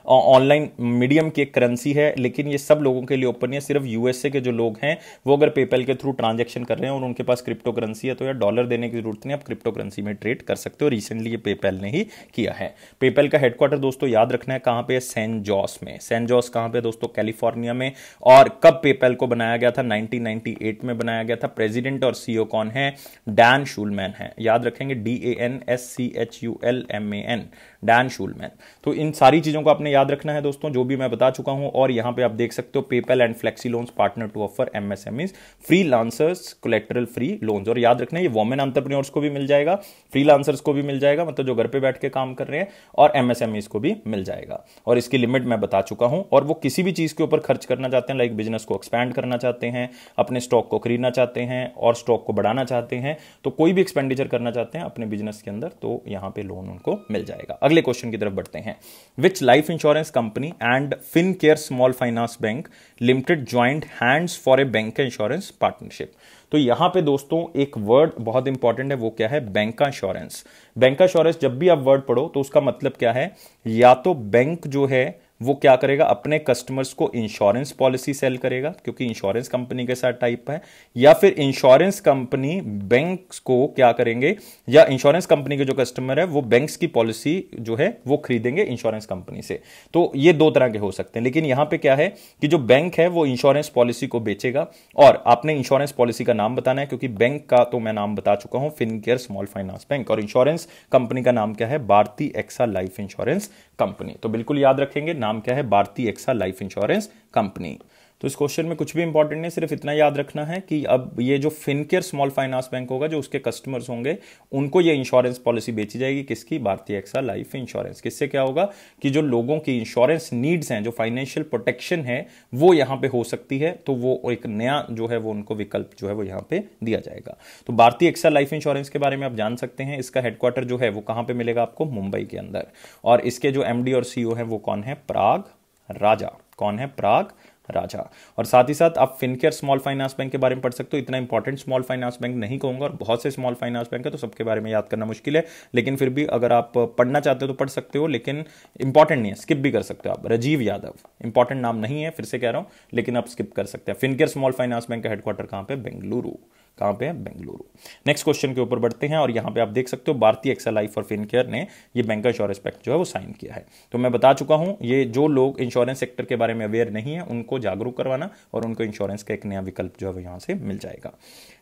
ऑनलाइन मीडियम की एक करेंसी है। लेकिन ये सब लोगों के लिए ओपन है। सिर्फ यूएसए के जो लोग हैं वो अगर पेपैल के थ्रू ट्रांजैक्शन कर रहे हैं और उनके पास क्रिप्टो करेंसी है तो यार डॉलर देने की जरूरत नहीं, आप क्रिप्टो करेंसी में ट्रेड कर सकते हो। रिसेंटली ये पेपैल ने ही किया है। पेपैल का हेडक्वार्टर दोस्तों याद रखना है कहां पे है, सैन जोस में। सैन जोस कहां पे दोस्तों, कैलिफोर्निया में। और कब पेपैल को बनाया गया था, 1998 में बनाया गया था। प्रेसिडेंट और सीईओ कौन है, डैन शूलमैन है। याद रखेंगे DANSCHULMAN, डैन शूलमैन। तो इन सारी चीजों को आपने याद रखना है दोस्तों, जो भी मैं बता चुका हूं। और यहां पे आप देख सकते हो PayPal and Flexi Loans partner to offer MSMEs freelancers collateral free loans. और याद रखना ये वोमेन एंटरप्रेन्योर्स को भी मिल जाएगा, फ्रीलांसर्स को भी मिल जाएगा, मतलब जो घर पे बैठ के काम कर रहे हैं, और एमएसएमईज को भी मिल जाएगा। और इसकी लिमिट मैं बता चुका हूं। और वो किसी भी चीज के ऊपर खर्च करना चाहते हैं, लाइक बिजनेस को एक्सपैंड करना चाहते हैं, अपने स्टॉक को खरीदना चाहते हैं और स्टॉक को बढ़ाना चाहते हैं, तो कोई भी एक्सपेंडिचर करना चाहते हैं अपने बिजनेस के अंदर, तो यहां पे लोन उनको मिल जाएगा। अगले क्वेश्चन की तरफ बढ़ते हैं। विच life Insurance company and Fincare Small Finance bank limited joint hands for a bank insurance partnership. तो यहां पे दोस्तों एक वर्ड बहुत इंपॉर्टेंट है, वो क्या है? Bank insurance. बैंक इंश्योरेंस जब भी आप वर्ड पढ़ो तो उसका मतलब क्या है? या तो बैंक जो है वो क्या करेगा, अपने कस्टमर्स को इंश्योरेंस पॉलिसी सेल करेगा क्योंकि इंश्योरेंस कंपनी के साथ टाइप है, या फिर इंश्योरेंस कंपनी बैंक्स को क्या करेंगे, या इंश्योरेंस कंपनी के जो कस्टमर है वो बैंक्स की पॉलिसी जो है वो खरीदेंगे इंश्योरेंस कंपनी से। तो ये दो तरह के हो सकते हैं, लेकिन यहां पे क्या है कि जो बैंक है वो इंश्योरेंस पॉलिसी को बेचेगा, और आपने इंश्योरेंस पॉलिसी का नाम बताना है, क्योंकि बैंक का तो मैं नाम बता चुका हूं, फिनकेयर स्मॉल फाइनेंस बैंक, और इंश्योरेंस कंपनी का नाम क्या है? Bharti AXA Life Insurance Company. तो बिल्कुल याद रखेंगे, नाम क्या है? Bharti AXA Life Insurance Company. तो इस क्वेश्चन में कुछ भी इंपॉर्टेंट नहीं, सिर्फ इतना याद रखना है कि अब ये जो फिनकेयर स्मॉल फाइनेंस बैंक होगा, जो उसके कस्टमर्स होंगे, उनको ये इंश्योरेंस पॉलिसी बेची जाएगी। किसकी? भारतीय एक्सा लाइफ इंश्योरेंस। किससे क्या होगा कि जो लोगों की इंश्योरेंस नीड्स हैं, जो फाइनेंशियल प्रोटेक्शन है, वो यहां पे हो सकती है, तो वो एक नया जो है वो उनको विकल्प जो है वो यहां पे दिया जाएगा। तो भारतीय एक्सा लाइफ इंश्योरेंस के बारे में आप जान सकते हैं। इसका हेडक्वार्टर जो है वो कहां पे मिलेगा आपको? मुंबई के अंदर। और इसके जो एमडी और सीईओ है वो कौन है? पराग राजा। कौन है? पराग राजा। और साथ ही साथ आप फिनकेयर स्मॉल फाइनेंस बैंक के बारे में पढ़ सकते हो। इतना इंपॉर्टेंट स्मॉल फाइनेंस बैंक नहीं कहूंगा, और बहुत से स्मॉल फाइनेंस बैंक है तो सबके बारे में याद करना मुश्किल है, लेकिन फिर भी अगर आप पढ़ना चाहते हो तो पढ़ सकते हो, लेकिन इंपॉर्टेंट नहीं है, स्किप भी कर सकते हो आप। राजीव यादव इंपॉर्टेंट नाम नहीं है, फिर से कह रहा हूं, लेकिन आप स्किप कर सकते हैं। फिनकेयर स्मॉल फाइनेंस बैंक का हेडक्वार्टर कहां पे? बेंगलुरु। कहां पे है? बेंगलुरु। नेक्स्ट क्वेश्चन के ऊपर बढ़ते हैं, और यहां पे आप देख सकते हो भारतीय एक्सा लाइफ और फिनकेयर ने ये बैंक इंश्योरेंस पैक्ट जो है वो साइन किया है। तो मैं बता चुका हूं, ये जो लोग इंश्योरेंस सेक्टर के बारे में अवेयर नहीं है उनको जागरूक करवाना, और उनको इंश्योरेंस का एक नया विकल्प जो है वो यहां से मिल जाएगा।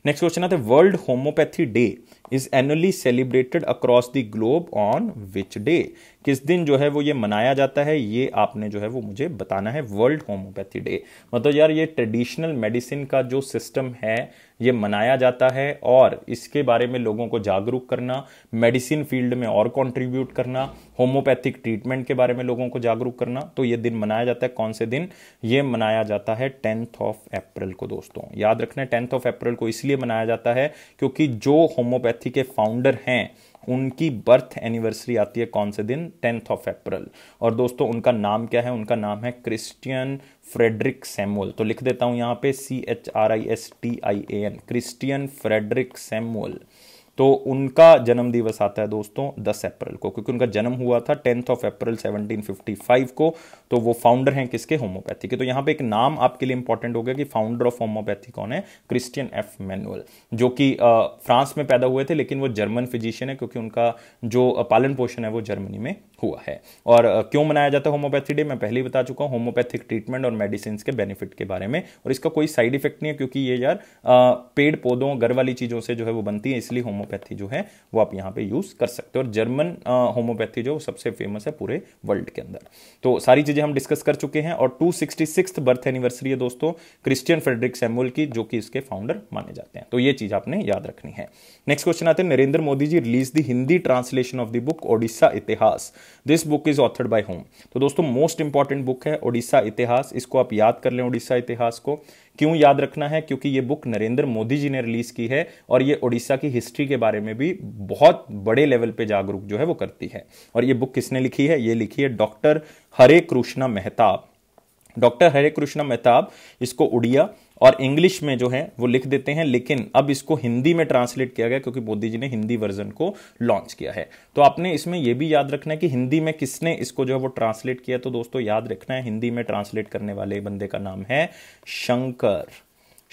नेक्स्ट क्वेश्चन आता है, world homeopathy day is annually celebrated across the globe on which day? किस दिन जो है वो ये मनाया जाता है, ये आपने जो है वो मुझे बताना है। वर्ल्ड होम्योपैथी डे मतलब यार ये ट्रेडिशनल मेडिसिन का जो सिस्टम है ये मनाया जाता है, और इसके बारे में लोगों को जागरूक करना, मेडिसिन फील्ड में और कंट्रीब्यूट करना, होम्योपैथिक ट्रीटमेंट के बारे में लोगों को जागरूक करना। तो ये दिन मनाया जाता है। कौन से दिन? ये मनाया जाता है 10th ऑफ अप्रैल को। दोस्तों याद रखना है 10th ऑफ अप्रैल को इसलिए मनाया जाता है क्योंकि जो होम्योपैथी के फाउंडर हैं उनकी बर्थ एनिवर्सरी आती है। कौन से दिन? 10th of April. और दोस्तों उनका नाम क्या है? उनका नाम है क्रिस्टियन फ्रेडरिक सैमुअल। तो लिख देता हूं यहां पे CHRISTIAN, क्रिस्टियन फ्रेडरिक सैमुअल। तो उनका जन्म दिवस आता है दोस्तों 10 अप्रैल को, क्योंकि उनका जन्म हुआ था 10th ऑफ अप्रैल 1755 को। तो वो फाउंडर हैं किसके? होम्योपैथी के। तो यहां पे एक नाम आपके लिए इंपॉर्टेंट हो गया कि फाउंडर ऑफ होम्योपैथी कौन है? क्रिस्टियन एफ मैनुअल, जो कि फ्रांस में पैदा हुए थे, लेकिन वो जर्मन फिजिशियन है, क्योंकि उनका जो पालन पोषण है वो जर्मनी में हुआ है। और क्यों मनाया जाता है होम्योपैथी डे? मैं पहले ही बता चुका हूं, होम्योपैथिक ट्रीटमेंट और मेडिसिन के बेनिफिट के बारे में। और इसका कोई साइड इफेक्ट नहीं है, क्योंकि ये यार पेड़ पौधों घर वाली चीजों से जो है वो बनती है, इसलिए होम्योपैथी जो है वो आप यहां पे यूज कर सकते हो। और जर्मन होम्योपैथी जो सबसे फेमस है पूरे वर्ल्ड के अंदर। तो सारी चीजें हम डिस्कस कर चुके हैं। और 266th बर्थ एनिवर्सरी है दोस्तों क्रिस्टियन फ्रेडरिक सैमुअल की, जो कि इसके फाउंडर माने जाते हैं। तो ये चीज आपने याद रखनी है। नेक्स्ट क्वेश्चन आते हैं, Narendra Modi ji release the Hindi translation of the book Odisha Itihas. This book is authored by whom? तो दोस्तों मोस्ट इंपॉर्टेंट बुक है ओडिशा इतिहास। इसको आप याद कर लें, ओडिशा इतिहास को। क्यों याद रखना है? क्योंकि ये बुक नरेंद्र मोदी जी ने रिलीज की है, और ये ओडिशा की हिस्ट्री के बारे में भी बहुत बड़े लेवल पे जागरूक जो है वो करती है। और ये बुक किसने लिखी है? ये लिखी है डॉक्टर हरे कृष्णा मेहताब। डॉक्टर हरे कृष्णा मेहताब इसको उड़िया और इंग्लिश में जो है वो लिख देते हैं, लेकिन अब इसको हिंदी में ट्रांसलेट किया गया क्योंकि मोदी जी ने हिंदी वर्जन को लॉन्च किया है। तो आपने इसमें यह भी याद रखना है कि हिंदी में किसने इसको जो है वो ट्रांसलेट किया। तो दोस्तों याद रखना है, हिंदी में ट्रांसलेट करने वाले बंदे का नाम है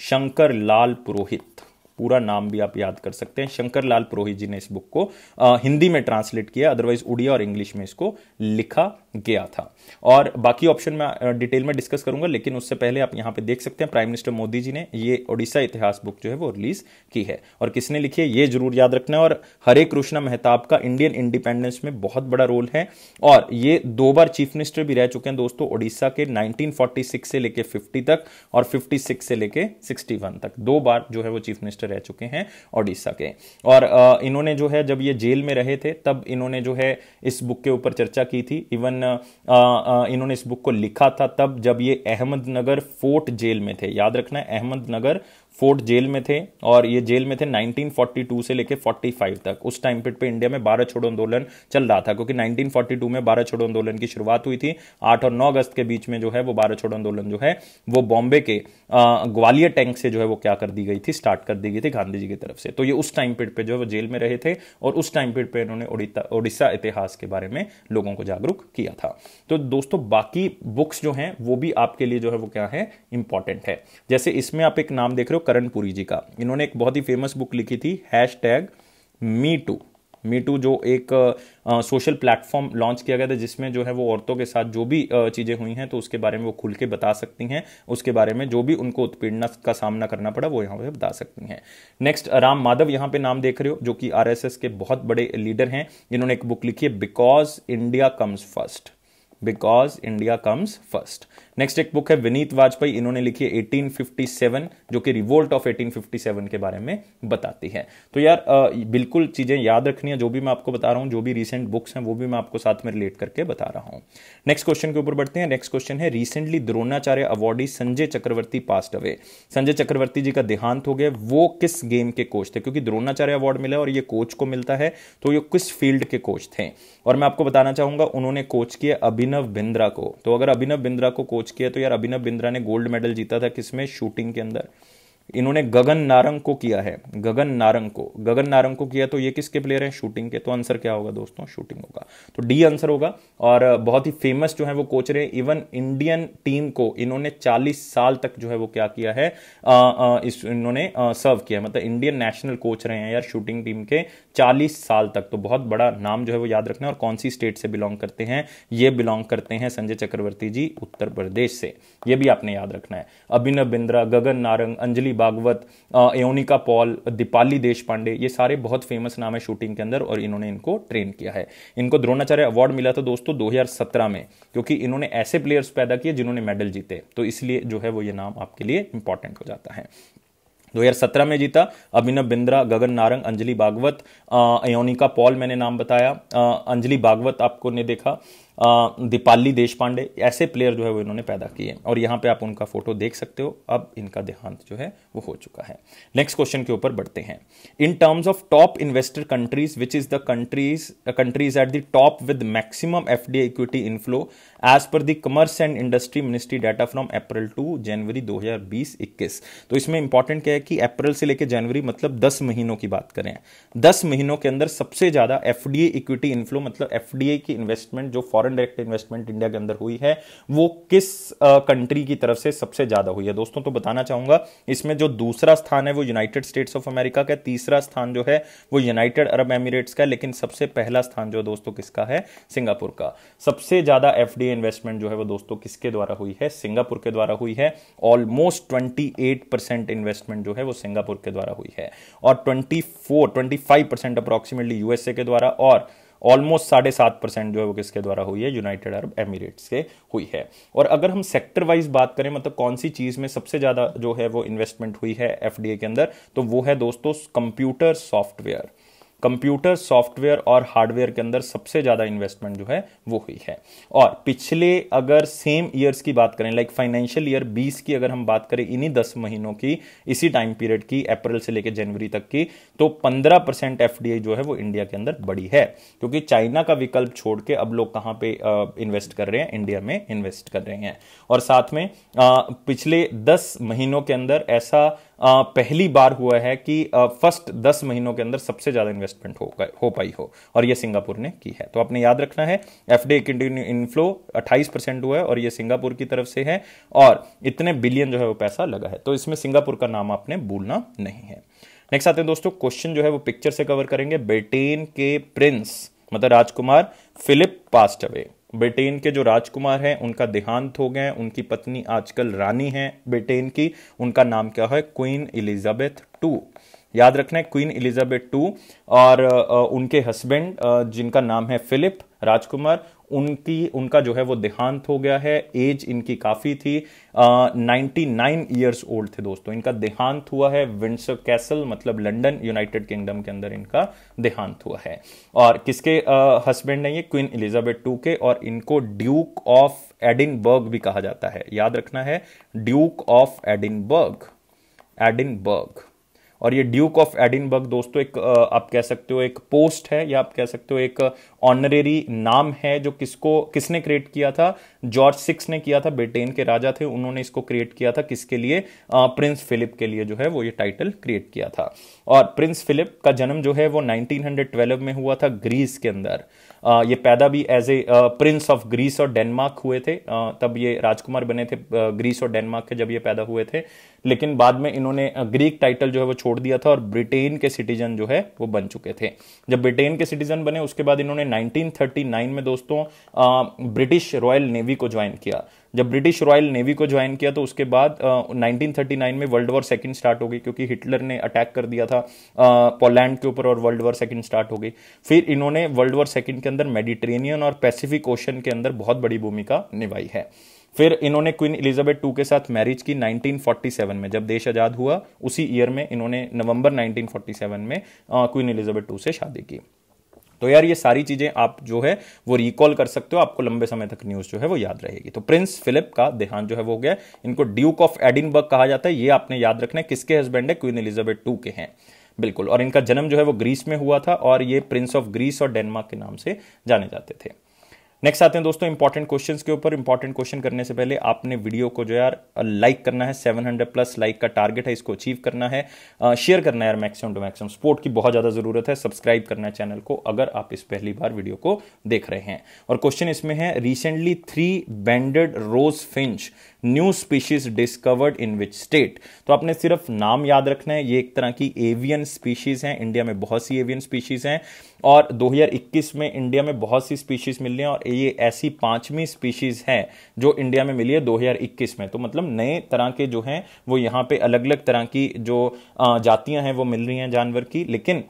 शंकर लाल पुरोहित। पूरा नाम भी आप याद कर सकते हैं। शंकर लाल पुरोहित जी ने इस बुक को हिंदी में ट्रांसलेट किया, अदरवाइज उड़िया और इंग्लिश में इसको लिखा गया था। और बाकी ऑप्शन मैं डिटेल में डिस्कस करूंगा, लेकिन उससे पहले आप यहां पे देख सकते हैं प्राइम मिनिस्टर मोदी जी ने ये ओडिशा इतिहास बुक जो है वो रिलीज की है। और किसने लिखी है ये जरूर याद रखना है। और हरे कृष्णा मेहताब का इंडियन इंडिपेंडेंस में बहुत बड़ा रोल है, और ये 2 बार चीफ मिनिस्टर भी रह चुके हैं दोस्तों ओडिशा के, 1946 से लेके 50 तक और 56 से लेके 61 तक 2 बार जो है वो चीफ मिनिस्टर रह चुके हैं ओडिशा के। और इन्होंने जो है जब ये जेल में रहे थे तब इन्होंने जो है इस बुक के ऊपर चर्चा की थी। इवन इन्होंने इस बुक को लिखा था तब जब ये अहमदनगर फोर्ट जेल में थे। याद रखना है अहमदनगर फोर्ट जेल में थे, और ये जेल में थे 1942 से लेके 45 तक। उस टाइम पीरियड पे इंडिया में 12 छोड़ो आंदोलन चल रहा था, क्योंकि 1942 में 12 छोड़ो आंदोलन की शुरुआत हुई थी। 8 और 9 अगस्त के बीच में जो है वो 12 छोड़ो आंदोलन जो है वो बॉम्बे के ग्वालियर टैंक से जो है वो क्या कर दी गई थी, स्टार्ट कर दी गई थी गांधी जी की तरफ से। तो ये उस टाइम पीरियड पे जो है वो जेल में रहे थे, और उस टाइम पीरियड पे इन्होंने ओडिशा इतिहास के बारे में लोगों को जागरूक किया था। तो दोस्तों बाकी बुक्स जो हैं वो भी आपके लिए जो है वो क्या है, इंपॉर्टेंट है। जैसे इसमें आप एक नाम देख रहे हो करणपुरी जी का, इन्होंने एक बहुत ही फेमस बुक लिखी थी #Me Too, जो एक सोशल प्लेटफॉर्म लॉन्च किया गया था, जिसमें जो है वो औरतों के साथ जो भी चीजें हुई हैं तो उसके बारे में वो खुल के बता सकती हैं, उसके बारे में जो भी उनको उत्पीड़न का सामना करना पड़ा वो यहाँ पे बता सकती हैं। नेक्स्ट राम माधव यहाँ पे नाम देख रहे हो, जो कि RSS के बहुत बड़े लीडर हैं। इन्होंने एक बुक लिखी है because India comes first. Next एक बुक है विनीत वाजपेयी, इन्होंने लिखी है 1857, जो कि रिवोल्ट ऑफ 1857 के बारे में बताती है। तो यार बिल्कुल चीजें याद रखनी है, जो भी मैं आपको बता रहा हूं, जो भी रिसेंट बुक्स हैं वो भी मैं आपको साथ में रिलेट करके बता रहा हूं। नेक्स्ट क्वेश्चन के ऊपर बढ़ते हैं। नेक्स्ट क्वेश्चन है रिसेंटली द्रोणाचार्य अवॉर्डी संजय चक्रवर्ती पास्ट अवे। संजय चक्रवर्ती जी का देहांत हो गया, वो किस गेम के कोच थे? क्योंकि द्रोणाचार्य अवार्ड मिला और ये कोच को मिलता है, तो ये किस फील्ड के कोच थे? और मैं आपको बताना चाहूंगा उन्होंने कोच किया अभिनव बिंद्रा को। तो अगर अभिनव बिंद्रा को कोच किया तो यार अभिनव बिंद्रा ने गोल्ड मेडल जीता था किसमें? शूटिंग के अंदर। इन्होंने गगन नारंग को किया है, गगन नारंग को किया, तो ये किसके प्लेयर हैं? शूटिंग के। तो आंसर क्या होगा दोस्तों? शूटिंग होगा, तो डी आंसर होगा। और बहुत ही फेमस जो है वो कोच रहे। इवन इंडियन टीम को इन्होंने 40 साल तक जो है वो क्या किया है, इन्होंने सर्व किया, मतलब इंडियन नेशनल कोच रहे हैं यार शूटिंग टीम के 40 साल तक। तो बहुत बड़ा नाम जो है वो याद रखना है। और कौन सी स्टेट से बिलोंग करते हैं? ये बिलोंग करते हैं संजय चक्रवर्ती जी उत्तर प्रदेश से, ये भी आपने याद रखना है। अभिनव बिंद्रा, गगन नारंग, अंजलि भागवत, एयोनिका पॉल, दीपाली देशपांडे, ये सारे बहुत फेमस नाम है शूटिंग के अंदर, और इन्होंने इनको ट्रेन किया है। इनको द्रोणाचार्य अवार्ड मिला था दोस्तों 2017 में, क्योंकि इन्होंने ऐसे प्लेयर्स पैदा किए जिन्होंने मेडल जीते, तो इसलिए जो है वो ये नाम आपके लिए इंपॉर्टेंट हो जाता है। 2017 में जीता अभिनव बिंद्रा, गगन नारंग, अंजलि भागवत, एयोनिका पॉल मैंने नाम बताया, अंजलि भागवत आपको ने देखा, दीपाली देशपांडे, ऐसे प्लेयर जो है वो इन्होंने पैदा किए, और यहां पे आप उनका फोटो देख सकते हो। अब इनका देहांत जो है वो हो चुका है। नेक्स्ट क्वेश्चन के ऊपर बढ़ते हैं। In terms of top investor countries, which is the countries at the top with maximum FDI equity inflow as per the commerce and industry ministry data from April to January 2020-21। तो इसमें important क्या है कि अप्रैल से लेकर जनवरी मतलब 10 महीनों की बात करें, 10 महीनों के अंदर सबसे ज्यादा FDI इक्विटी इनफ्लो, मतलब FDI की इन्वेस्टमेंट जो फॉरेन डायरेक्ट इन्वेस्टमेंट इंडिया के अंदर हुई है, वो किस कंट्री की तरफ से सबसे ज्यादा हुई है दोस्तों? तो बताना चाहूंगा इसमें जो दूसरा स्थान है वो यूनाइटेड स्टेट्स ऑफ अमेरिका का, तीसरा स्थान जो है वो यूनाइटेड अरब एमिरेट्स का, लेकिन सबसे पहला स्थान जो दोस्तों किसका है? सिंगापुर का। सबसे ज्यादा FDI इन्वेस्टमेंट जो है वो दोस्तों किसके द्वारा हुई है? सिंगापुर के द्वारा हुई है। ऑलमोस्ट 28% इन्वेस्टमेंट जो है वो सिंगापुर के द्वारा हुई है, और 25% अप्रोक्सीमेटली USA के द्वारा, और ऑलमोस्ट 7.5% जो है वो किसके द्वारा हुई है? यूनाइटेड अरब एमिरेट्स के हुई है। और अगर हम सेक्टर वाइज बात करें, मतलब कौन सी चीज में सबसे ज्यादा जो है वो इन्वेस्टमेंट हुई है FDI के अंदर, तो वो है दोस्तों कंप्यूटर सॉफ्टवेयर और हार्डवेयर के अंदर सबसे ज्यादा इन्वेस्टमेंट जो है वो हुई है। और पिछले अगर सेम ईयर्स की बात करें, लाइक फाइनेंशियल ईयर 20 की अगर हम बात करें, इन्हीं 10 महीनों की, इसी टाइम पीरियड की, अप्रैल से लेकर जनवरी तक की, तो 15% FDI जो है वो इंडिया के अंदर बढ़ी है, क्योंकि चाइना का विकल्प छोड़ के अब लोग कहां पे इन्वेस्ट कर रहे हैं? इंडिया में इन्वेस्ट कर रहे हैं। और साथ में पिछले 10 महीनों के अंदर ऐसा पहली बार हुआ है कि फर्स्ट 10 महीनों के अंदर सबसे ज्यादा इन्वेस्टमेंट हो पाई हो, और ये सिंगापुर ने की है। तो आपने याद रखना है FDI इनफ्लो 28% हुआ है, और ये सिंगापुर की तरफ से है, और इतने बिलियन जो है वो पैसा लगा है, तो इसमें सिंगापुर का नाम आपने भूलना नहीं है। नेक्स्ट आते हैं दोस्तों, क्वेश्चन जो है वो पिक्चर से कवर करेंगे। ब्रिटेन के प्रिंस मतलब राजकुमार फिलिप पास्ट अवे। ब्रिटेन के जो राजकुमार हैं उनका देहांत हो गया। उनकी पत्नी आजकल रानी है ब्रिटेन की, उनका नाम क्या है? Queen Elizabeth two. याद रखना है क्वीन एलिजाबेथ टू। और उनके हस्बैंड जिनका नाम है फिलिप राजकुमार, उनका जो है वो देहांत हो गया है। एज इनकी काफी थी, 99 ईयर्स ओल्ड थे दोस्तों। इनका देहांत हुआ है विंडसर कैसल मतलब लंदन यूनाइटेड किंगडम के अंदर इनका देहांत हुआ है। और किसके हस्बैंड है ये? क्वीन एलिजाबेथ टू के। और इनको ड्यूक ऑफ एडिनबर्ग भी कहा जाता है, याद रखना है, ड्यूक ऑफ एडिनबर्ग, एडिनबर्ग। और ये ड्यूक ऑफ एडिनबर्ग दोस्तों एक आप कह सकते हो एक पोस्ट है, या आप कह सकते हो एक ऑनरेरी नाम है जो किसने क्रिएट किया था? जॉर्ज 6 ने किया था, ब्रिटेन के राजा थे, उन्होंने इसको क्रिएट किया था। किसके लिए? प्रिंस फिलिप के लिए जो है वो ये टाइटल क्रिएट किया था। और प्रिंस फिलिप का जन्म जो है वो 1912 में हुआ था ग्रीस के अंदर। ये पैदा भी as a prince of Greece और डेनमार्क हुए थे। तब ये राजकुमार बने थे ग्रीस और डेनमार्क के जब ये पैदा हुए थे। लेकिन बाद में इन्होंने ग्रीक टाइटल जो है वो छोड़ दिया था और ब्रिटेन के सिटीजन जो है वो बन चुके थे। जब ब्रिटेन के सिटीजन बने उसके बाद इन्होंने 1939 में दोस्तों ब्रिटिश रॉयल नेवी को ज्वाइन किया। जब ब्रिटिश रॉयल नेवी को ज्वाइन किया तो उसके बाद 1939 में वर्ल्ड वॉर सेकंड स्टार्ट हो गई, क्योंकि हिटलर ने अटैक कर दिया था पोलैंड के ऊपर और वर्ल्ड वॉर सेकंड स्टार्ट हो गई। फिर इन्होंने वर्ल्ड वॉर सेकंड के अंदर मेडिटेरेनियन और पैसिफिक ओशन के अंदर बहुत बड़ी भूमिका निभाई है। फिर इन्होंने क्वीन एलिजाबेथ टू के साथ मैरिज की 1947 में, जब देश आजाद हुआ उसी ईयर में इन्होंने नवंबर 1947 में क्वीन एलिजाबेथ टू से शादी की। तो यार ये सारी चीजें आप जो है वो रिकॉल कर सकते हो, आपको लंबे समय तक न्यूज जो है वो याद रहेगी। तो प्रिंस फिलिप का देहांत जो है वो हो गया। इनको ड्यूक ऑफ एडिनबर्ग कहा जाता है, ये आपने याद रखना है। किसके हस्बैंड है? क्वीन एलिजाबेथ टू के हैं, बिल्कुल। और इनका जन्म जो है वो ग्रीस में हुआ था और ये प्रिंस ऑफ ग्रीस और डेनमार्क के नाम से जाने जाते थे। नेक्स्ट आते हैं दोस्तों इंपॉर्टेंट क्वेश्चंस के ऊपर। इंपॉर्टेंट क्वेश्चन करने से पहले आपने वीडियो को जो यार लाइक करना है, 700 प्लस लाइक का टारगेट है, इसको अचीव करना है। शेयर करना है यार मैक्सिमम टू मैक्सिमम, सपोर्ट की बहुत ज्यादा जरूरत है। सब्सक्राइब करना है चैनल को अगर आप इस पहली बार वीडियो को देख रहे हैं। और क्वेश्चन इसमें है, recently 3 banded rose finch new species discovered in which state. तो आपने सिर्फ नाम याद रखना है। ये एक तरह की एवियन स्पीशीज हैं, इंडिया में बहुत सी एवियन स्पीशीज हैं और 2021 में इंडिया में बहुत सी स्पीशीज मिल रही हैं और ये ऐसी 5वीं स्पीशीज है जो इंडिया में मिली है 2021 में। तो मतलब नए तरह के जो हैं वो यहाँ पे अलग अलग तरह की जो जातियां हैं वो मिल रही हैं जानवर की। लेकिन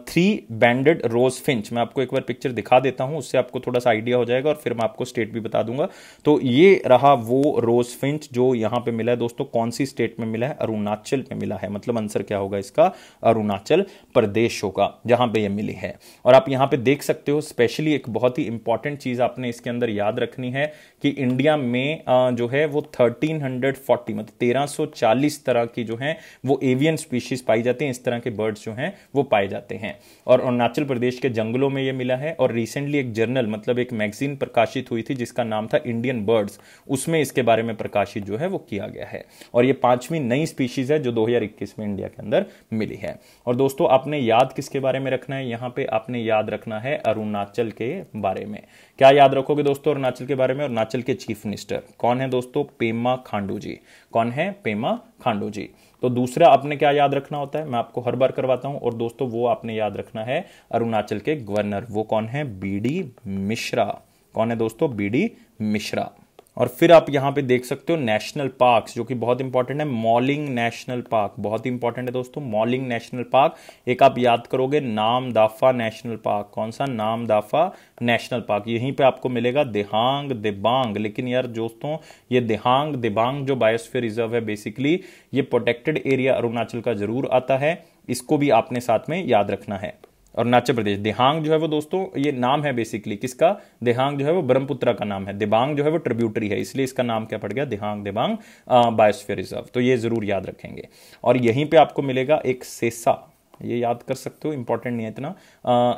3 बैंडेड रोज फिंच, मैं आपको एक बार पिक्चर दिखा देता हूं, उससे आपको थोड़ा सा आइडिया हो जाएगा और फिर मैं आपको स्टेट भी बता दूंगा। तो ये रहा वो रोज फिंच जो यहां पे मिला है दोस्तों। कौन सी स्टेट में मिला है? अरुणाचल में मिला है। मतलब आंसर क्या होगा इसका? अरुणाचल प्रदेश होगा जहां पे ये मिली है। और आप यहां पे देख सकते हो स्पेशली एक बहुत ही इंपॉर्टेंट चीज आपने इसके अंदर याद रखनी है कि इंडिया में जो है वो 1340 मतलब 1340 तरह की जो है वो एवियन स्पीशीज पाई जाती हैं। इस तरह के बर्ड्स जो हैं वो पाए जाते हैं और अरुणाचल प्रदेश के जंगलों में ये मिला है। और रिसेंटली एक जर्नल मतलब एक मैगजीन प्रकाशित हुई थी जिसका नाम था इंडियन बर्ड्स, उसमें इसके बारे में प्रकाशित जो है वो किया गया है। और ये 5वीं नई स्पीशीज है जो 2021 में इंडिया के अंदर मिली है। और दोस्तों आपने याद किसके बारे में रखना है? यहां पे आपने याद रखना है अरुणाचल के बारे में। क्या याद रखोगे दोस्तों अरुणाचल के बारे में? अरुणाचल के चीफ मिनिस्टर कौन है दोस्तों? पेमा खांडू जी। कौन है? पेमा खांडू जी। तो दूसरा आपने क्या याद रखना होता है? मैं आपको हर बार करवाता हूं। और दोस्तों वो आपने याद रखना है अरुणाचल के गवर्नर, वो कौन है? बीडी मिश्रा। कौन है दोस्तों? बीडी मिश्रा। और फिर आप यहां पे देख सकते हो नेशनल पार्क्स जो कि बहुत इंपॉर्टेंट है। मॉलिंग नेशनल पार्क बहुत इंपॉर्टेंट है दोस्तों। मॉलिंग नेशनल पार्क एक आप याद करोगे, नामदाफा नेशनल पार्क। कौन सा? Namdapha national park. यहीं पे आपको मिलेगा दिहांग दिबांग। लेकिन यार दोस्तों ये दिहांग दिबांग जो बायोस्फीयर रिजर्व है बेसिकली ये प्रोटेक्टेड एरिया अरुणाचल का जरूर आता है, इसको भी आपने साथ में याद रखना है। अरुणाचल प्रदेश दिहांग जो है वो दोस्तों ये नाम है बेसिकली किसका? दिहांग जो है वो ब्रह्मपुत्र का नाम है, दिबांग जो है वो ट्रिब्यूटरी है, इसलिए इसका नाम क्या पड़ गया? दिहांग दिबांग बायोस्फीयर रिजर्व। तो ये जरूर याद रखेंगे। और यहीं पे आपको मिलेगा एक सेसा, ये याद कर सकते हो, इंपॉर्टेंट नहीं है इतना।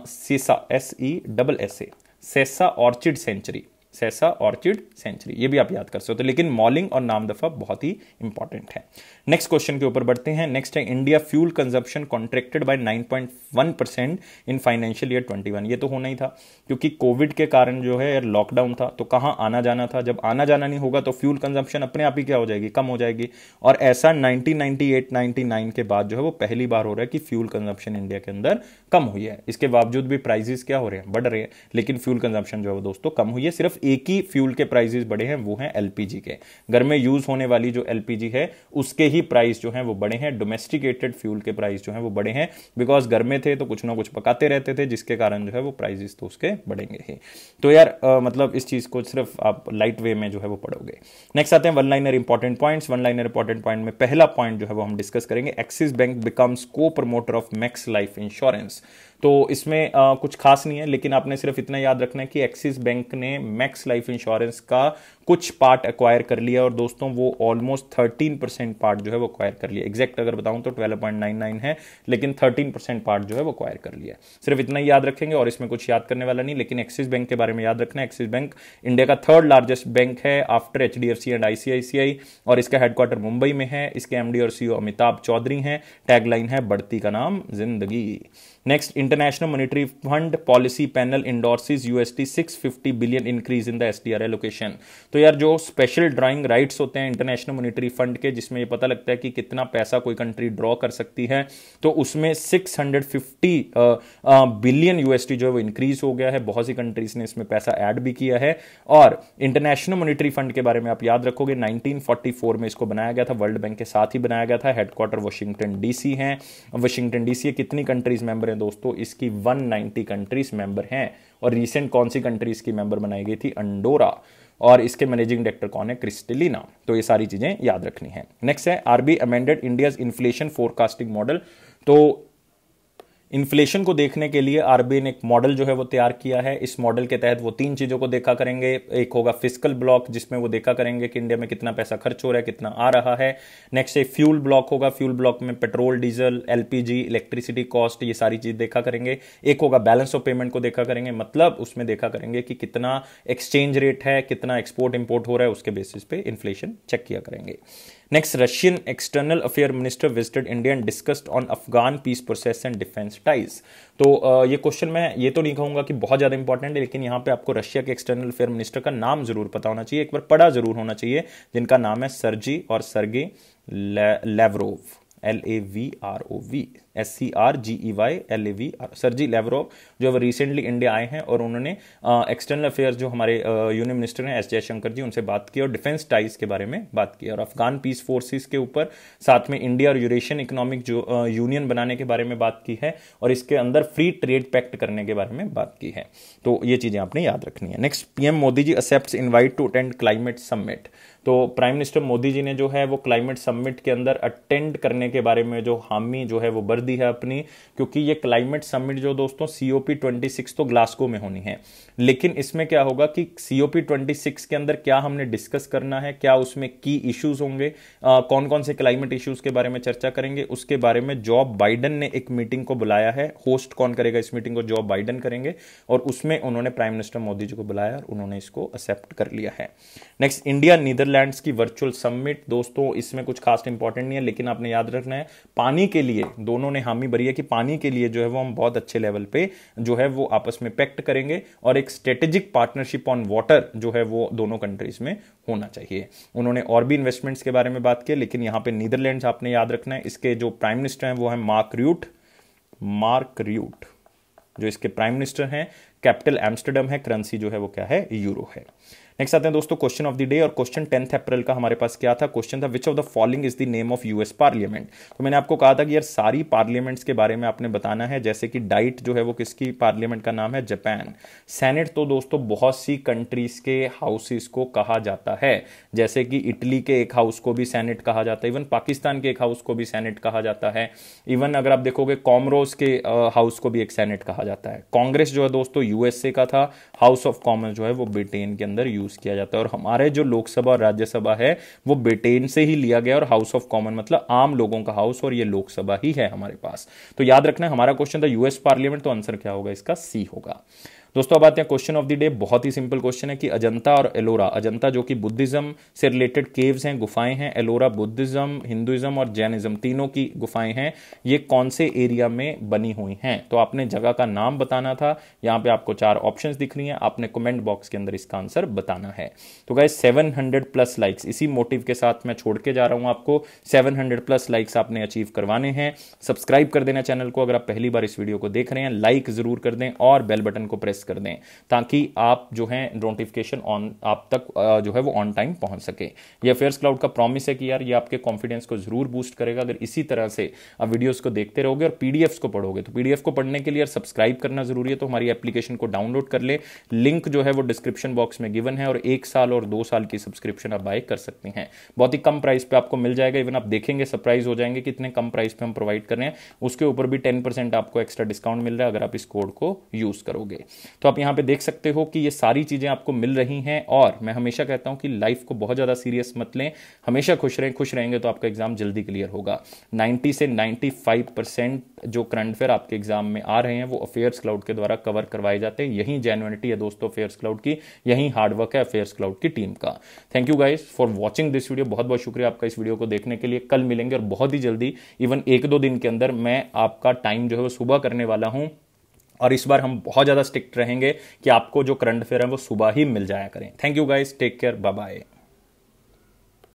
सेसा SESSA, सेसा ऑर्चिड सेंचुरी। सैसा, ऑर्चिड, सेंचुरी, ये भी आप याद कर सकते हो। लेकिन मॉलिंग और नामदफा बहुत ही इंपॉर्टेंट है। नेक्स्ट क्वेश्चन के ऊपर बढ़ते हैं। नेक्स्ट है India fuel consumption contracted by 9.1% in financial year 21। ये तो होना ही था क्योंकि कोविड के कारण जो है लॉकडाउन था, तो कहां आना जाना था। जब आना जाना नहीं होगा तो फ्यूल कंजप्शन अपने आप ही क्या हो जाएगी, कम हो जाएगी। और ऐसा 1998-99 के बाद जो है वो पहली बार हो रहा है कि फ्यूल कंजप्शन इंडिया के अंदर कम हुई है। इसके बावजूद भी प्राइसेस क्या हो रहे हैं, बढ़ रहे हैं, लेकिन फ्यूल कंजप्शन जो है वो दोस्तों कम हुई है। सिर्फ एक ही फ्यूल के प्राइसेस बढ़े हैं, वो हैं एलपीजी के। घर में यूज होने वाली जो एलपीजी है उसके ही प्राइस जो है वो बढ़े हैं। डोमेस्टिकेटेड फ्यूल के प्राइस जो है वो बढ़े हैं, बिकॉज घर में थे तो कुछ ना कुछ पकाते रहते थे, जिसके कारण जो है वो प्राइसेस तो उसके बढ़ेंगे ही। तो यार मतलब इस चीज को सिर्फ आप लाइट वे में जो है वो पढ़ोगे। नेक्स्ट आते हैं one liner important points. One liner important point में पहला पॉइंट जो है वो हम डिस्कस करेंगे, एक्सिस बैंक बिकम्स को promoter of max life insurance. तो इसमें कुछ खास नहीं है, लेकिन आपने सिर्फ इतना याद रखना है कि एक्सिस बैंक ने मैक्स लाइफ इंश्योरेंस का कुछ पार्ट एक्वायर कर लिया, और दोस्तों वो ऑलमोस्ट 13% पार्ट जो है वो एक्वायर कर लिया। एग्जैक्ट अगर बताऊं तो 12.99 है, लेकिन 13% पार्ट जो है वो एक्वायर कर लिया। सिर्फ इतना ही याद रखेंगे और इसमें कुछ याद करने वाला नहीं, लेकिन एक्सिस बैंक के बारे में याद रखना है। एक्सिस बैंक इंडिया का थर्ड लार्जेस्ट बैंक है आफ्टर एचडीएफसी एंड आईसीआईसीआई, और इसका हेडक्वार्टर मुंबई में है। इसके एमडी और सीईओ अमिताभ चौधरी हैं। टैगलाइन है बढ़ती का नाम जिंदगी। Next, international monetary fund policy panel endorses $650 billion increase in the SDR allocation. तो यार जो स्पेशल ड्राइंग राइट्स होते हैं इंटरनेशनल मॉनेटरी फंड के, जिसमें ये पता लगता है कि कितना पैसा कोई कंट्री ड्रॉ कर सकती है, तो उसमें 650 बिलियन यूएसडी जो है वो इंक्रीज हो गया है। बहुत सी कंट्रीज ने इसमें पैसा ऐड भी किया है। और इंटरनेशनल मॉनेटरी फंड के बारे में आप याद रखोगे 1944 में इसको बनाया गया था, वर्ल्ड बैंक के साथ ही बनाया गया था। हेडक्वार्टर वाशिंगटन डीसी है। वाशिंगटन डीसी कितनी कंट्रीज मेंबर हैं दोस्तों, इसकी 190 कंट्रीज मेंबर हैं। और रिसेंट कौन सी कंट्रीज की मेंबर बनाई गई थी, अंडोरा। और इसके मैनेजिंग डायरेक्टर कौन है, क्रिस्टलिना। तो ये सारी चीजें याद रखनी है। नेक्स्ट है RBI amended India's inflation forecasting model. तो इन्फ्लेशन को देखने के लिए आरबीआई ने एक मॉडल जो है वो तैयार किया है। इस मॉडल के तहत वो तीन चीजों को देखा करेंगे। एक होगा फिस्कल ब्लॉक, जिसमें वो देखा करेंगे कि इंडिया में कितना पैसा खर्च हो रहा है, कितना आ रहा है। नेक्स्ट एक फ्यूल ब्लॉक होगा। फ्यूल ब्लॉक में petrol, diesel, LPG, electricity cost, ये सारी चीज देखा करेंगे। एक होगा बैलेंस ऑफ पेमेंट को देखा करेंगे, मतलब उसमें देखा करेंगे कि कितना एक्सचेंज रेट है, कितना एक्सपोर्ट इंपोर्ट हो रहा है, उसके बेसिस पे इन्फ्लेशन चेक किया करेंगे। Next, Russian external affair minister visited India and discussed on Afghan peace process and defence ties. तो ये क्वेश्चन मैं ये तो नहीं कहूंगा कि बहुत ज्यादा इंपॉर्टेंट है, लेकिन यहां पे आपको रशिया के एक्सटर्नल अफेयर मिनिस्टर का नाम जरूर पता होना चाहिए, एक बार पढ़ा जरूर होना चाहिए, जिनका नाम है सर्जी और सर्गे लेवरोव, LAVROV, SCRGEYLAVR, सर्जी लेवरोव, जो अब रिसेंटली इंडिया आए हैं। और उन्होंने एक्सटर्नल अफेयर्स जो हमारे यूनियन मिनिस्टर हैं एस जयशंकर जी, उनसे बात की और डिफेंस टाइज के बारे में बात की, और अफगान पीस फोर्सेस के ऊपर, साथ में इंडिया और यूरेशियन इकोनॉमिक जो यूनियन बनाने के बारे में बात की है, और इसके अंदर फ्री ट्रेड पैक्ट करने के बारे में बात की है। तो ये चीजें आपने याद रखनी है। Next, PM Modi ji accepts invite to attend climate summit. तो प्राइम मिनिस्टर मोदी जी ने जो है वो क्लाइमेट समिट के अंदर अटेंड करने के बारे में जो हामी जो है वो भर दी है अपनी, क्योंकि ये क्लाइमेट समिट जो दोस्तों COP26 तो ग्लासगो में होनी है, लेकिन इसमें क्या होगा कि COP26 के अंदर क्या हमने डिस्कस करना है, क्या उसमें की इश्यूज होंगे, कौन कौन से क्लाइमेट इश्यूज के बारे में चर्चा करेंगे, उसके बारे में जॉ बाइडन ने एक मीटिंग को बुलाया है। होस्ट कौन करेगा इस मीटिंग को, जॉ बाइडन करेंगे, और उसमें उन्होंने प्राइम मिनिस्टर मोदी जी को बुलाया और उन्होंने इसको एक्सेप्ट कर लिया है। नेक्स्ट, इंडिया नीदरलैंड्स की वर्चुअल समिट। दोस्तों इसमें कुछ खास इंपॉर्टेंट नहीं है, लेकिन आपने याद रखना है पानी के लिए दोनों ने हामी भरी है कि पानी के लिए जो है वो हम बहुत अच्छे लेवल पे जो है वो आपस में पैक्ट करेंगे, और एक स्ट्रेटेजिक पार्टनरशिप ऑन वाटर जो है वो दोनों कंट्रीज में होना चाहिए। उन्होंने और भी इन्वेस्टमेंट्स के बारे में बात की, लेकिन यहां पे नीदरलैंड्स आपने याद रखना है। इसके जो प्राइम मिनिस्टर हैं वो है मार्क र्यूट, जो इसके प्राइम मिनिस्टर हैं। कैपिटल एम्स्टरडम है, करेंसी जो है वो क्या है, यूरो है। नेक्स्ट आते हैं दोस्तों क्वेश्चन ऑफ द डे, और क्वेश्चन 10 अप्रैल का हमारे पास क्या था, क्वेश्चन था which of the following is the name of US parliament. तो मैंने आपको कहा था कि यार सारी पार्लियामेंट्स के बारे में आपने बताना है, जैसे कि डाइट जो है वो किसकी पार्लियामेंट का नाम है, जापान। सेनेट तो दोस्तों बहुत सी कंट्रीज के हाउसेस को कहा जाता है, जैसे कि इटली के एक हाउस को भी सेनेट कहा जाता है, इवन पाकिस्तान के एक हाउस को भी सेनेट कहा जाता है, इवन अगर आप देखोगे कॉमरोस के हाउस को भी एक सेनेट कहा जाता है। कांग्रेस जो है दोस्तों यूएसए का था, हाउस ऑफ कॉमन जो है वो ब्रिटेन के अंदर यूज किया जाता है, और हमारे जो लोकसभा और राज्यसभा है वो ब्रिटेन से ही लिया गया, और हाउस ऑफ कॉमन मतलब आम लोगों का हाउस, और ये लोकसभा ही है हमारे पास। तो याद रखना हमारा क्वेश्चन था यूएस पार्लियामेंट, तो आंसर क्या होगा इसका, सी होगा। दोस्तों अब आते हैं क्वेश्चन ऑफ द डे। बहुत ही सिंपल क्वेश्चन है कि अजंता और एलोरा, अजंता जो कि बुद्धिज्म से रिलेटेड केव्स हैं, गुफाएं हैं, एलोरा बुद्धिज्म, हिंदुइज्म और जैनिज्म तीनों की गुफाएं हैं, ये कौन से एरिया में बनी हुई हैं? तो आपने जगह का नाम बताना था। यहां पे आपको 4 ऑप्शंस दिख रही हैं, आपने कमेंट बॉक्स के अंदर इसका आंसर बताना है। तो गाइस 700 प्लस लाइक्स, इसी मोटिव के साथ मैं छोड़ के जा रहा हूं आपको। 700 प्लस लाइक्स आपने अचीव करवाने हैं। सब्सक्राइब कर देना चैनल को अगर आप पहली बार इस वीडियो को देख रहे हैं, लाइक जरूर कर दें और बेल बटन को प्रेस कर दें ताकि आप जो है नोटिफिकेशन ऑन आप तक जो है वो ऑन टाइम पहुंच सके। ये अफेयर्स क्लाउड का प्रॉमिस है कि यार ये आपके कॉन्फिडेंस को जरूर बूस्ट करेगा अगर इसी तरह से आप वीडियोस को देखते रहोगे और पीडीएफ्स को पढ़ोगे। तो पीडीएफ को पढ़ने के लिए सब्सक्राइब करना जरूरी है, तो हमारी एप्लीकेशन को डाउनलोड कर ले। लिंक जो है वो डिस्क्रिप्शन बॉक्स में गिवन है और 1 साल और 2 साल की सब्सक्रिप्शन आप बाय कर सकते हैं। बहुत ही कम प्राइस पे आपको मिल जाएगा। इवन आप देखेंगे सरप्राइज हो जाएंगे कितने कम प्राइस पे हम प्रोवाइड कर रहे हैं। उसके ऊपर भी 10% आपको एक्स्ट्रा डिस्काउंट मिल रहा है अगर आप इस कोड को यूज करोगे। तो आप यहां पे देख सकते हो कि ये सारी चीजें आपको मिल रही हैं। और मैं हमेशा कहता हूं कि लाइफ को बहुत ज्यादा सीरियस मत लें, हमेशा खुश रहें। खुश रहेंगे तो आपका एग्जाम जल्दी क्लियर होगा। 90 से 95% जो करंट अफेयर आपके एग्जाम में आ रहे हैं वो अफेयर्स क्लाउड के द्वारा कवर करवाए जाते हैं। यही जेन्युइनिटी है दोस्तों अफेयर्स क्लाउड की, यही हार्डवर्क है अफेयर्स क्लाउड की टीम का। Thank you guys for watching this video. बहुत बहुत शुक्रिया आपका इस वीडियो को देखने के लिए। कल मिलेंगे और बहुत ही जल्दी, इवन 1-2 दिन के अंदर मैं आपका टाइम जो है वो सुबह करने वाला हूं। और इस बार हम बहुत ज्यादा स्ट्रिक्ट रहेंगे कि आपको जो करंट अफेयर है वो सुबह ही मिल जाया करें। Thank you guys, take care, bye bye.